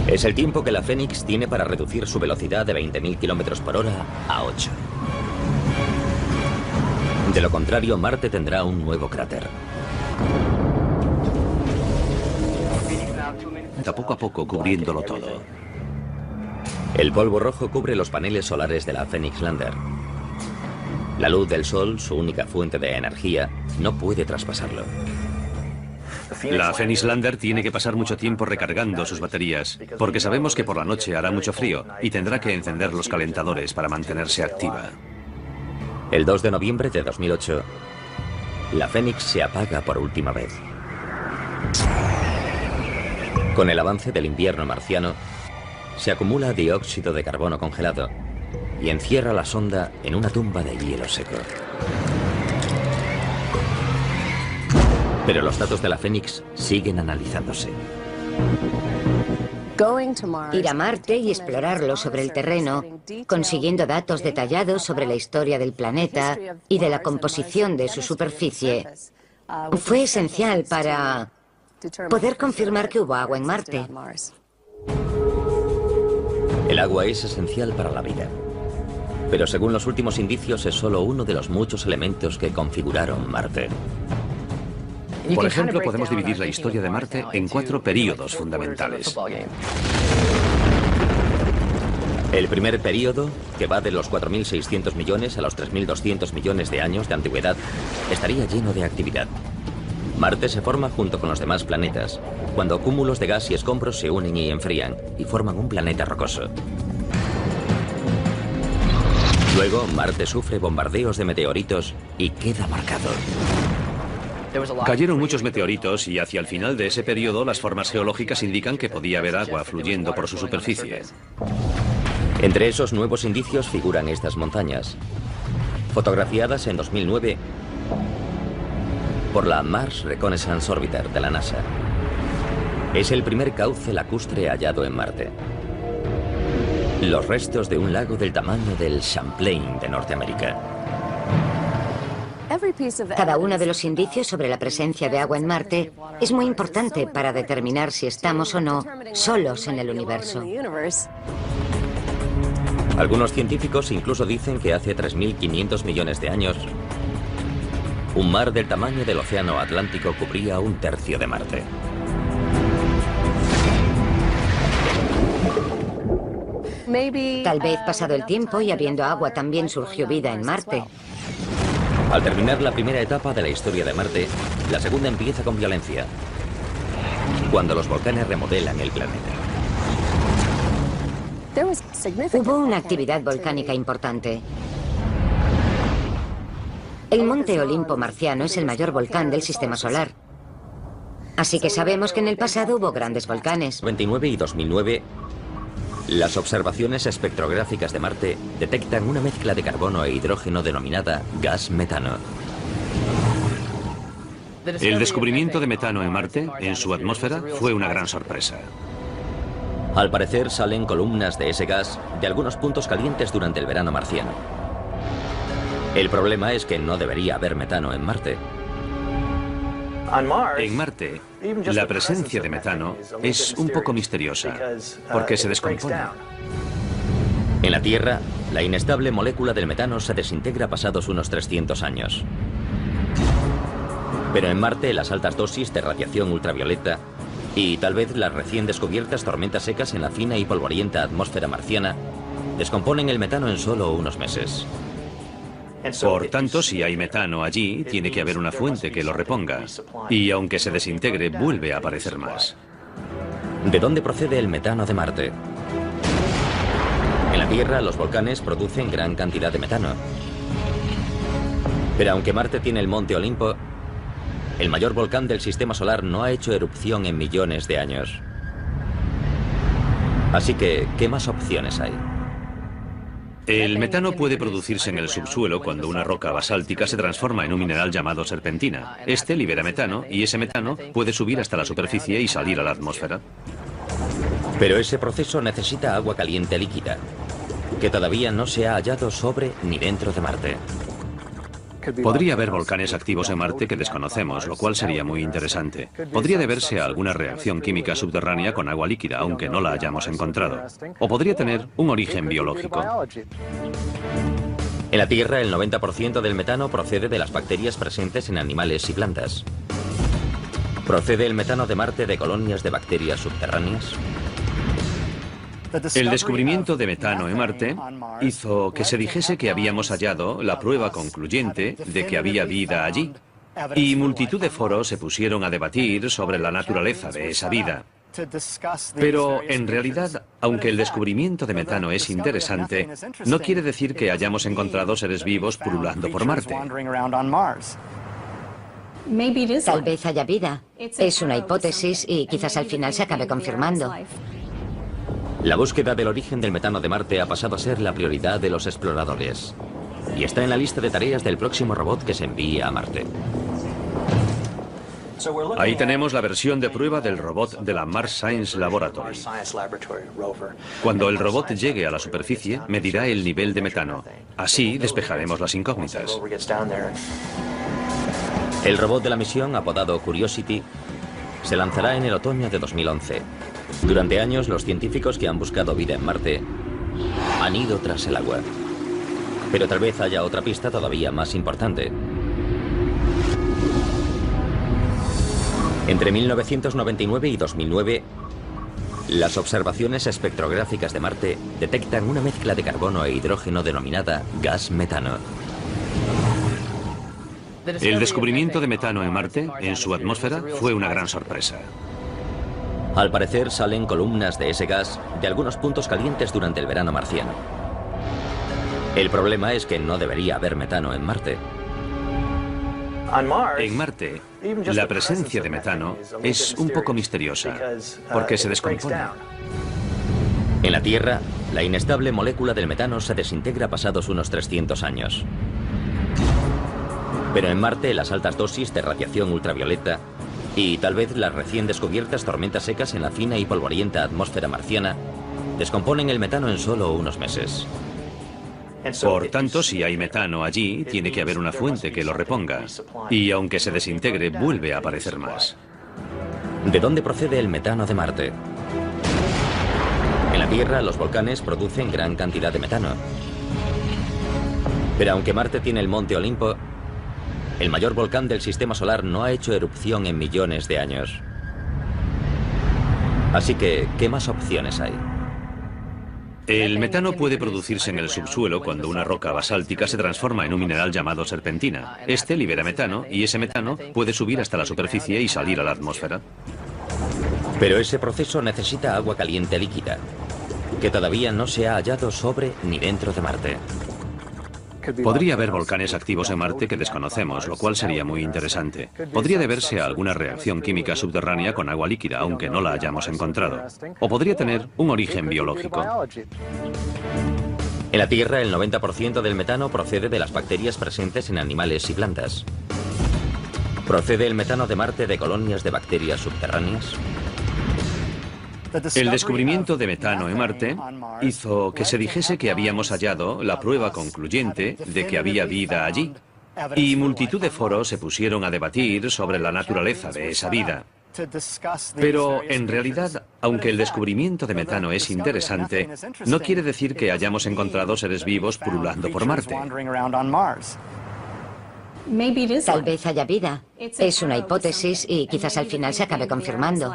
Es el tiempo que la Phoenix tiene para reducir su velocidad de 20.000 kilómetros por hora a 8. De lo contrario, Marte tendrá un nuevo cráter. Poco a poco, cubriéndolo todo. El polvo rojo cubre los paneles solares de la Phoenix Lander. La luz del sol, su única fuente de energía, no puede traspasarlo. La Phoenix Lander tiene que pasar mucho tiempo recargando sus baterías, porque sabemos que por la noche hará mucho frío y tendrá que encender los calentadores para mantenerse activa. El 2 de noviembre de 2008, la Phoenix se apaga por última vez. Con el avance del invierno marciano, se acumula dióxido de carbono congelado y encierra la sonda en una tumba de hielo seco. Pero los datos de la Phoenix siguen analizándose. Ir a Marte y explorarlo sobre el terreno, consiguiendo datos detallados sobre la historia del planeta y de la composición de su superficie, fue esencial para poder confirmar que hubo agua en Marte. El agua es esencial para la vida, pero según los últimos indicios es solo uno de los muchos elementos que configuraron Marte. Por ejemplo, podemos dividir la historia de Marte en 4 períodos fundamentales. El primer período, que va de los 4.600 millones a los 3.200 millones de años de antigüedad, estaría lleno de actividad. Marte se forma junto con los demás planetas, cuando cúmulos de gas y escombros se unen y enfrían, y forman un planeta rocoso. Luego, Marte sufre bombardeos de meteoritos y queda marcado. Cayeron muchos meteoritos y hacia el final de ese periodo las formas geológicas indican que podía haber agua fluyendo por su superficie. Entre esos nuevos indicios figuran estas montañas, fotografiadas en 2009 por la Mars Reconnaissance Orbiter de la NASA. Es el primer cauce lacustre hallado en Marte. Los restos de un lago del tamaño del Champlain de Norteamérica. Cada uno de los indicios sobre la presencia de agua en Marte es muy importante para determinar si estamos o no solos en el universo. Algunos científicos incluso dicen que hace 3.500 millones de años, un mar del tamaño del océano Atlántico cubría un tercio de Marte. Tal vez pasado el tiempo y habiendo agua también surgió vida en Marte. Al terminar la primera etapa de la historia de Marte, la segunda empieza con violencia, cuando los volcanes remodelan el planeta. Hubo una actividad volcánica importante. El Monte Olimpo marciano es el mayor volcán del sistema solar. Así que sabemos que en el pasado hubo grandes volcanes. 1999 y 2009, las observaciones espectrográficas de Marte detectan una mezcla de carbono e hidrógeno denominada gas metano. El descubrimiento de metano en Marte, en su atmósfera, fue una gran sorpresa. Al parecer salen columnas de ese gas de algunos puntos calientes durante el verano marciano. El problema es que no debería haber metano en Marte. En Marte, la presencia de metano es un poco misteriosa, porque se descompone. En la Tierra, la inestable molécula del metano se desintegra pasados unos 300 años. Pero en Marte, las altas dosis de radiación ultravioleta y tal vez las recién descubiertas tormentas secas en la fina y polvorienta atmósfera marciana descomponen el metano en solo unos meses. Por tanto, si hay metano allí, tiene que haber una fuente que lo reponga. Y aunque se desintegre, vuelve a aparecer más. ¿De dónde procede el metano de Marte? En la Tierra, los volcanes producen gran cantidad de metano. Pero aunque Marte tiene el Monte Olimpo, el mayor volcán del sistema solar no ha hecho erupción en millones de años. Así que, ¿qué más opciones hay? El metano puede producirse en el subsuelo cuando una roca basáltica se transforma en un mineral llamado serpentina. Este libera metano y ese metano puede subir hasta la superficie y salir a la atmósfera. Pero ese proceso necesita agua caliente líquida, que todavía no se ha hallado sobre ni dentro de Marte. Podría haber volcanes activos en Marte que desconocemos, lo cual sería muy interesante. Podría deberse a alguna reacción química subterránea con agua líquida, aunque no la hayamos encontrado. O podría tener un origen biológico. En la Tierra, el 90% del metano procede de las bacterias presentes en animales y plantas. ¿Procede el metano de Marte de colonias de bacterias subterráneas? El descubrimiento de metano en Marte hizo que se dijese que habíamos hallado la prueba concluyente de que había vida allí. Y multitud de foros se pusieron a debatir sobre la naturaleza de esa vida. Pero en realidad, aunque el descubrimiento de metano es interesante, no quiere decir que hayamos encontrado seres vivos pululando por Marte. Tal vez haya vida. Es una hipótesis y quizás al final se acabe confirmando. La búsqueda del origen del metano de Marte ha pasado a ser la prioridad de los exploradores. Y está en la lista de tareas del próximo robot que se envíe a Marte. Ahí tenemos la versión de prueba del robot de la Mars Science Laboratory. Cuando el robot llegue a la superficie, medirá el nivel de metano. Así despejaremos las incógnitas. El robot de la misión, apodado Curiosity, se lanzará en el otoño de 2011. Durante años, los científicos que han buscado vida en Marte han ido tras el agua. Pero tal vez haya otra pista todavía más importante. Entre 1999 y 2009, las observaciones espectrográficas de Marte detectan una mezcla de carbono e hidrógeno denominada gas metano. El descubrimiento de metano en Marte, en su atmósfera, fue una gran sorpresa. Al parecer salen columnas de ese gas de algunos puntos calientes durante el verano marciano. El problema es que no debería haber metano en Marte. En Marte, la presencia de metano es un poco misteriosa, porque se descompone. En la Tierra, la inestable molécula del metano se desintegra pasados unos 300 años. Pero en Marte, las altas dosis de radiación ultravioleta y tal vez las recién descubiertas tormentas secas en la fina y polvorienta atmósfera marciana descomponen el metano en solo unos meses. Por tanto, si hay metano allí, tiene que haber una fuente que lo reponga. Y aunque se desintegre, vuelve a aparecer más. ¿De dónde procede el metano de Marte? En la Tierra, los volcanes producen gran cantidad de metano. Pero aunque Marte tiene el Monte Olimpo, el mayor volcán del sistema solar no ha hecho erupción en millones de años. Así que, ¿qué más opciones hay? El metano puede producirse en el subsuelo cuando una roca basáltica se transforma en un mineral llamado serpentina. Este libera metano y ese metano puede subir hasta la superficie y salir a la atmósfera. Pero ese proceso necesita agua caliente líquida, que todavía no se ha hallado sobre ni dentro de Marte. Podría haber volcanes activos en Marte que desconocemos, lo cual sería muy interesante. Podría deberse a alguna reacción química subterránea con agua líquida, aunque no la hayamos encontrado. O podría tener un origen biológico. En la Tierra, el 90% del metano procede de las bacterias presentes en animales y plantas. ¿Procede el metano de Marte de colonias de bacterias subterráneas? El descubrimiento de metano en Marte hizo que se dijese que habíamos hallado la prueba concluyente de que había vida allí. Y multitud de foros se pusieron a debatir sobre la naturaleza de esa vida. Pero en realidad, aunque el descubrimiento de metano es interesante, no quiere decir que hayamos encontrado seres vivos pululando por Marte. Tal vez haya vida. Es una hipótesis y quizás al final se acabe confirmando.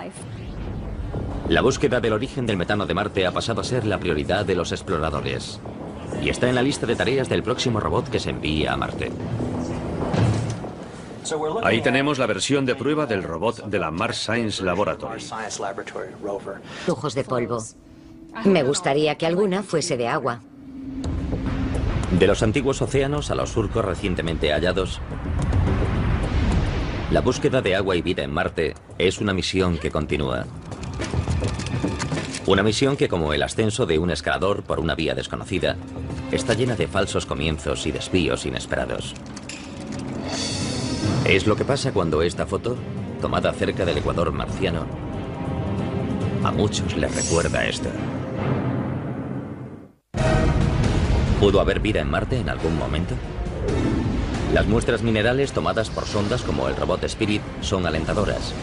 La búsqueda del origen del metano de Marte ha pasado a ser la prioridad de los exploradores. Y está en la lista de tareas del próximo robot que se envía a Marte. Ahí tenemos la versión de prueba del robot de la Mars Science Laboratory. Flujos de polvo. Me gustaría que alguna fuese de agua. De los antiguos océanos a los surcos recientemente hallados, la búsqueda de agua y vida en Marte es una misión que continúa. Una misión que, como el ascenso de un escalador por una vía desconocida, está llena de falsos comienzos y desvíos inesperados. Es lo que pasa cuando esta foto, tomada cerca del ecuador marciano, a muchos les recuerda a esta. ¿Pudo haber vida en Marte en algún momento? Las muestras minerales tomadas por sondas como el robot Spirit son alentadoras.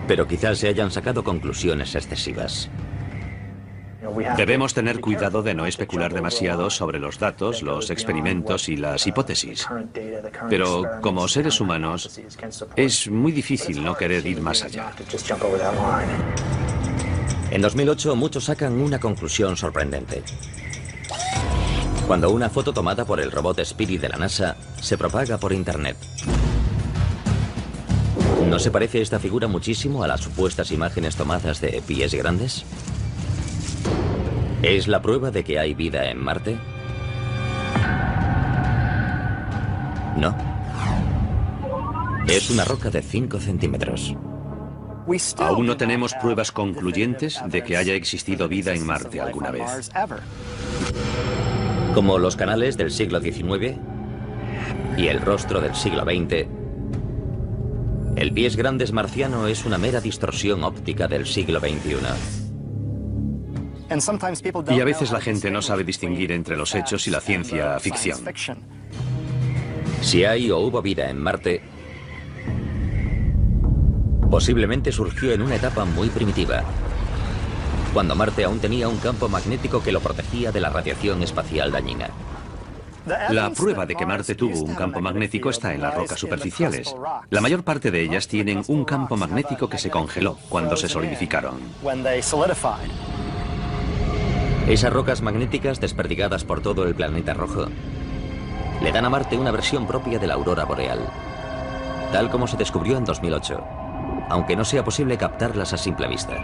Pero quizás se hayan sacado conclusiones excesivas. Debemos tener cuidado de no especular demasiado sobre los datos, los experimentos y las hipótesis. Pero como seres humanos, es muy difícil no querer ir más allá. En 2008, muchos sacan una conclusión sorprendente. Cuando una foto tomada por el robot Spirit de la NASA se propaga por Internet. ¿No se parece esta figura muchísimo a las supuestas imágenes tomadas de pies grandes? ¿Es la prueba de que hay vida en Marte? No. Es una roca de 5 centímetros. Aún no tenemos pruebas concluyentes de que haya existido vida en Marte alguna vez. Como los canales del siglo XIX y el rostro del siglo XX, el pies grandes marciano es una mera distorsión óptica del siglo XXI. Y a veces la gente no sabe distinguir entre los hechos y la ciencia ficción. Si hay o hubo vida en Marte, posiblemente surgió en una etapa muy primitiva, cuando Marte aún tenía un campo magnético que lo protegía de la radiación espacial dañina. La prueba de que Marte tuvo un campo magnético está en las rocas superficiales. La mayor parte de ellas tienen un campo magnético que se congeló cuando se solidificaron. Esas rocas magnéticas desperdigadas por todo el planeta rojo le dan a Marte una versión propia de la aurora boreal, tal como se descubrió en 2008, aunque no sea posible captarlas a simple vista.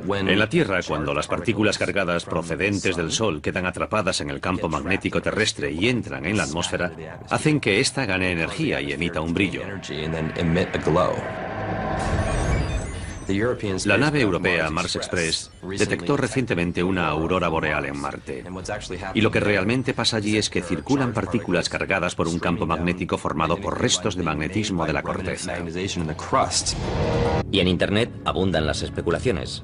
En la Tierra, cuando las partículas cargadas procedentes del Sol quedan atrapadas en el campo magnético terrestre y entran en la atmósfera, hacen que ésta gane energía y emita un brillo. La nave europea Mars Express detectó recientemente una aurora boreal en Marte. Y lo que realmente pasa allí es que circulan partículas cargadas por un campo magnético formado por restos de magnetismo de la corteza. Y en Internet abundan las especulaciones.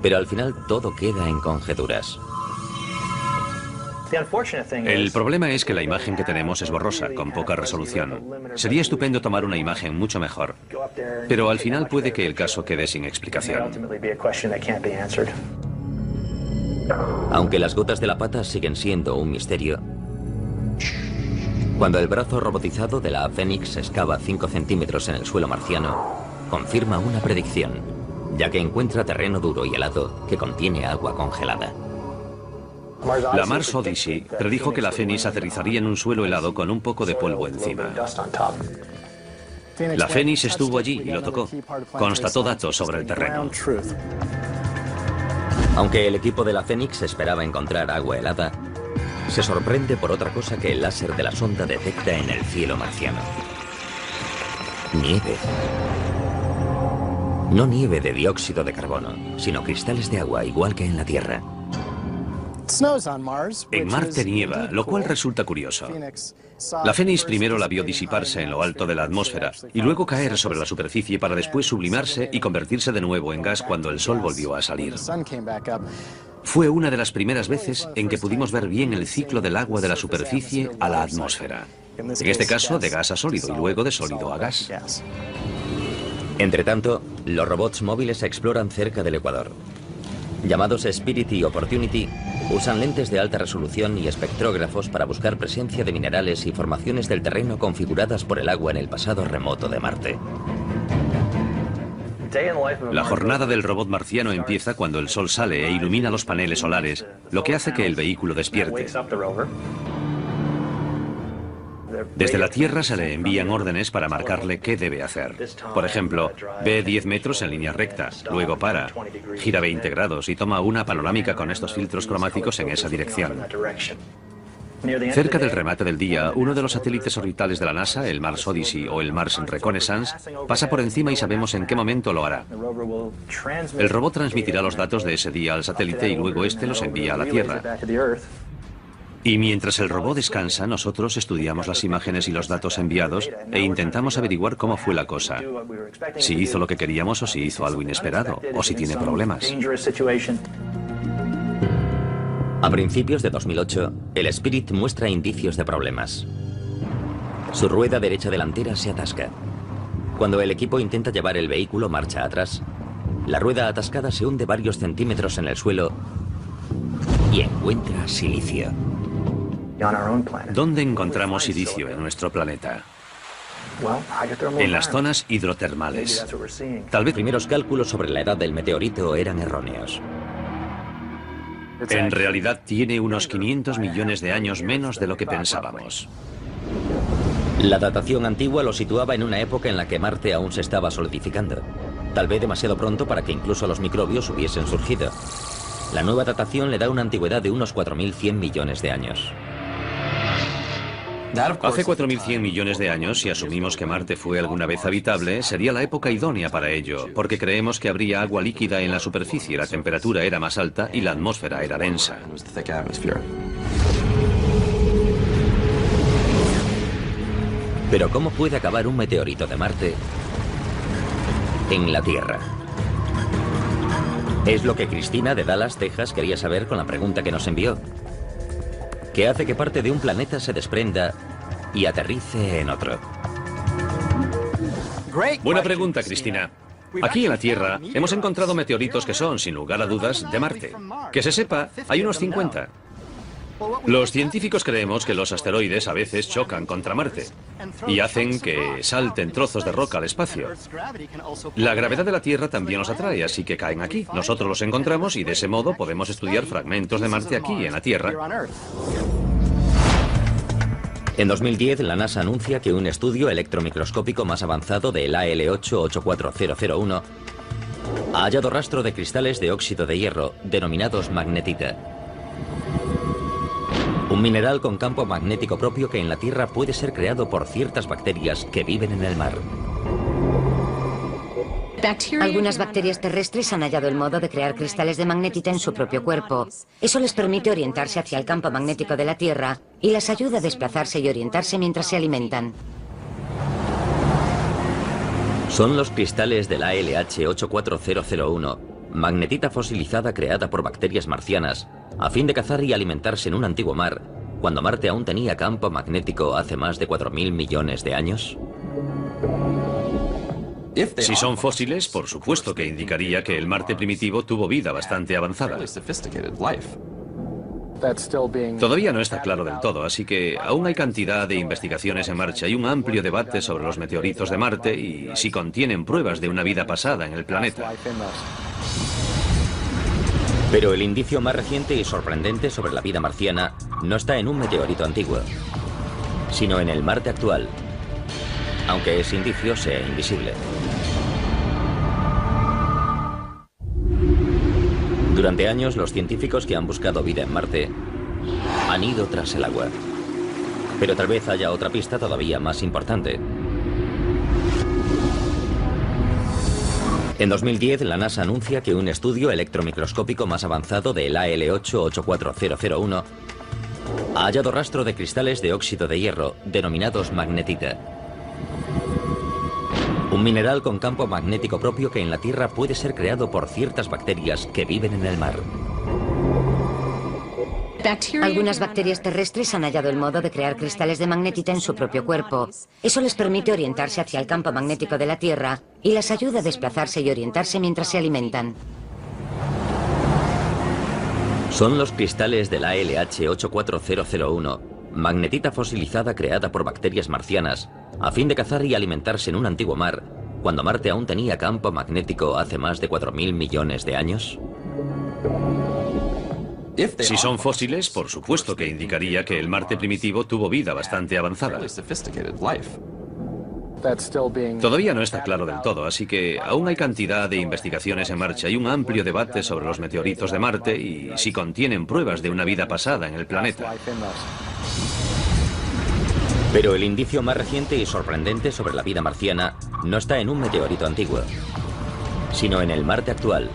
Pero al final todo queda en conjeturas. El problema es que la imagen que tenemos es borrosa, con poca resolución. Sería estupendo tomar una imagen mucho mejor, pero al final puede que el caso quede sin explicación. Aunque las gotas de la pata siguen siendo un misterio, cuando el brazo robotizado de la Phoenix excava 5 centímetros en el suelo marciano, confirma una predicción, ya que encuentra terreno duro y helado que contiene agua congelada. La Mars Odyssey predijo que la Phoenix aterrizaría en un suelo helado con un poco de polvo encima. La Phoenix estuvo allí y lo tocó. Constató datos sobre el terreno. Aunque el equipo de la Phoenix esperaba encontrar agua helada, se sorprende por otra cosa que el láser de la sonda detecta en el cielo marciano. Nieve. No nieve de dióxido de carbono, sino cristales de agua, igual que en la Tierra. En Marte nieva, lo cual resulta curioso. La Phoenix primero la vio disiparse en lo alto de la atmósfera y luego caer sobre la superficie para después sublimarse y convertirse de nuevo en gas cuando el Sol volvió a salir. Fue una de las primeras veces en que pudimos ver bien el ciclo del agua de la superficie a la atmósfera. En este caso, de gas a sólido y luego de sólido a gas. Entretanto, los robots móviles exploran cerca del Ecuador. Llamados Spirit y Opportunity, usan lentes de alta resolución y espectrógrafos para buscar presencia de minerales y formaciones del terreno configuradas por el agua en el pasado remoto de Marte. La jornada del robot marciano empieza cuando el sol sale e ilumina los paneles solares, lo que hace que el vehículo despierte. Desde la Tierra se le envían órdenes para marcarle qué debe hacer. Por ejemplo, ve 10 metros en línea recta, luego para, gira 20 grados y toma una panorámica con estos filtros cromáticos en esa dirección. Cerca del remate del día, uno de los satélites orbitales de la NASA, el Mars Odyssey o el Mars Reconnaissance, pasa por encima y sabemos en qué momento lo hará. El robot transmitirá los datos de ese día al satélite y luego este los envía a la Tierra. Y mientras el robot descansa, nosotros estudiamos las imágenes y los datos enviados e intentamos averiguar cómo fue la cosa. Si hizo lo que queríamos o si hizo algo inesperado, o si tiene problemas. A principios de 2008, el Spirit muestra indicios de problemas. Su rueda derecha delantera se atasca. Cuando el equipo intenta llevar el vehículo marcha atrás, la rueda atascada se hunde varios centímetros en el suelo y encuentra silicio. ¿Dónde encontramos silicio en nuestro planeta? En las zonas hidrotermales. Tal vez primeros cálculos sobre la edad del meteorito eran erróneos. En realidad tiene unos 500 millones de años menos de lo que pensábamos. La datación antigua lo situaba en una época en la que Marte aún se estaba solidificando. Tal vez demasiado pronto para que incluso los microbios hubiesen surgido. La nueva datación le da una antigüedad de unos 4.100 millones de años. Hace 4.100 millones de años, si asumimos que Marte fue alguna vez habitable, sería la época idónea para ello, porque creemos que habría agua líquida en la superficie, la temperatura era más alta y la atmósfera era densa. Pero ¿cómo puede acabar un meteorito de Marte en la Tierra? Es lo que Cristina de Dallas, Texas, quería saber con la pregunta que nos envió. ¿Qué hace que parte de un planeta se desprenda y aterrice en otro? Buena pregunta, Cristina. Aquí en la Tierra hemos encontrado meteoritos que son, sin lugar a dudas, de Marte. Que se sepa, hay unos 50. Los científicos creemos que los asteroides a veces chocan contra Marte y hacen que salten trozos de roca al espacio. La gravedad de la Tierra también los atrae, así que caen aquí. Nosotros los encontramos y de ese modo podemos estudiar fragmentos de Marte aquí, en la Tierra. En 2010, la NASA anuncia que un estudio electromicroscópico más avanzado del AL8-84001 ha hallado rastro de cristales de óxido de hierro, denominados magnetita. Un mineral con campo magnético propio que en la Tierra puede ser creado por ciertas bacterias que viven en el mar. Algunas bacterias terrestres han hallado el modo de crear cristales de magnetita en su propio cuerpo. Eso les permite orientarse hacia el campo magnético de la Tierra y les ayuda a desplazarse y orientarse mientras se alimentan. Son los cristales del ALH84001 magnetita fosilizada creada por bacterias marcianas a fin de cazar y alimentarse en un antiguo mar, cuando Marte aún tenía campo magnético hace más de 4.000 millones de años? Si son fósiles, por supuesto que indicaría que el Marte primitivo tuvo vida bastante avanzada. Todavía no está claro del todo, así que aún hay cantidad de investigaciones en marcha y un amplio debate sobre los meteoritos de Marte y si contienen pruebas de una vida pasada en el planeta. Pero el indicio más reciente y sorprendente sobre la vida marciana no está en un meteorito antiguo, sino en el Marte actual, aunque ese indicio sea invisible. Durante años, los científicos que han buscado vida en Marte han ido tras el agua. Pero tal vez haya otra pista todavía más importante. En 2010, la NASA anuncia que un estudio electromicroscópico más avanzado del AL8-84001 ha hallado rastro de cristales de óxido de hierro, denominados magnetita. Un mineral con campo magnético propio que en la Tierra puede ser creado por ciertas bacterias que viven en el mar. Algunas bacterias terrestres han hallado el modo de crear cristales de magnetita en su propio cuerpo. Eso les permite orientarse hacia el campo magnético de la Tierra y les ayuda a desplazarse y orientarse mientras se alimentan. Son los cristales del ALH84001, magnetita fosilizada creada por bacterias marcianas a fin de cazar y alimentarse en un antiguo mar, cuando Marte aún tenía campo magnético hace más de 4.000 millones de años. Si son fósiles, por supuesto que indicaría que el Marte primitivo tuvo vida bastante avanzada. Todavía no está claro del todo, así que aún hay cantidad de investigaciones en marcha y un amplio debate sobre los meteoritos de Marte y si contienen pruebas de una vida pasada en el planeta. Pero el indicio más reciente y sorprendente sobre la vida marciana no está en un meteorito antiguo, sino en el Marte actual,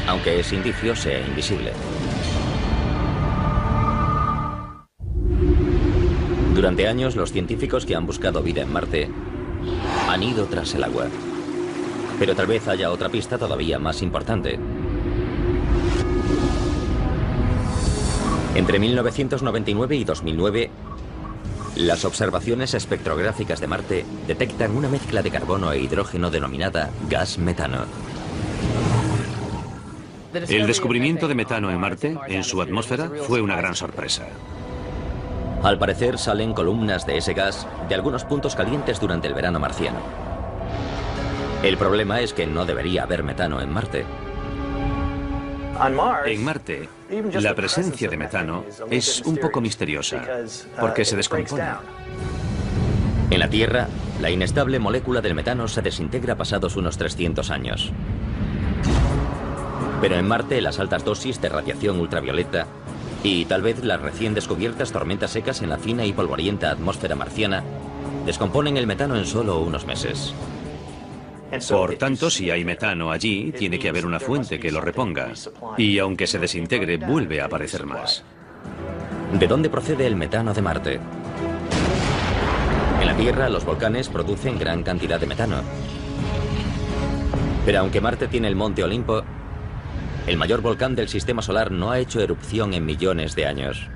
aunque ese indicio sea invisible. Durante años, los científicos que han buscado vida en Marte han ido tras el agua. Pero tal vez haya otra pista todavía más importante. Entre 1999 y 2009, las observaciones espectrográficas de Marte detectan una mezcla de carbono e hidrógeno denominada gas metano. El descubrimiento de metano en Marte, en su atmósfera, fue una gran sorpresa. Al parecer salen columnas de ese gas de algunos puntos calientes durante el verano marciano. El problema es que no debería haber metano en Marte. En Marte, la presencia de metano es un poco misteriosa, porque se descompone. En la Tierra, la inestable molécula del metano se desintegra pasados unos 300 años. Pero en Marte, las altas dosis de radiación ultravioleta y tal vez las recién descubiertas tormentas secas en la fina y polvorienta atmósfera marciana descomponen el metano en solo unos meses. Por tanto, si hay metano allí, tiene que haber una fuente que lo reponga. Y aunque se desintegre, vuelve a aparecer más. ¿De dónde procede el metano de Marte? En la Tierra, los volcanes producen gran cantidad de metano. Pero aunque Marte tiene el Monte Olimpo, el mayor volcán del sistema solar no ha hecho erupción en millones de años.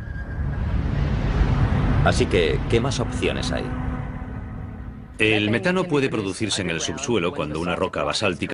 Así que, ¿qué más opciones hay? El metano puede producirse en el subsuelo cuando una roca basáltica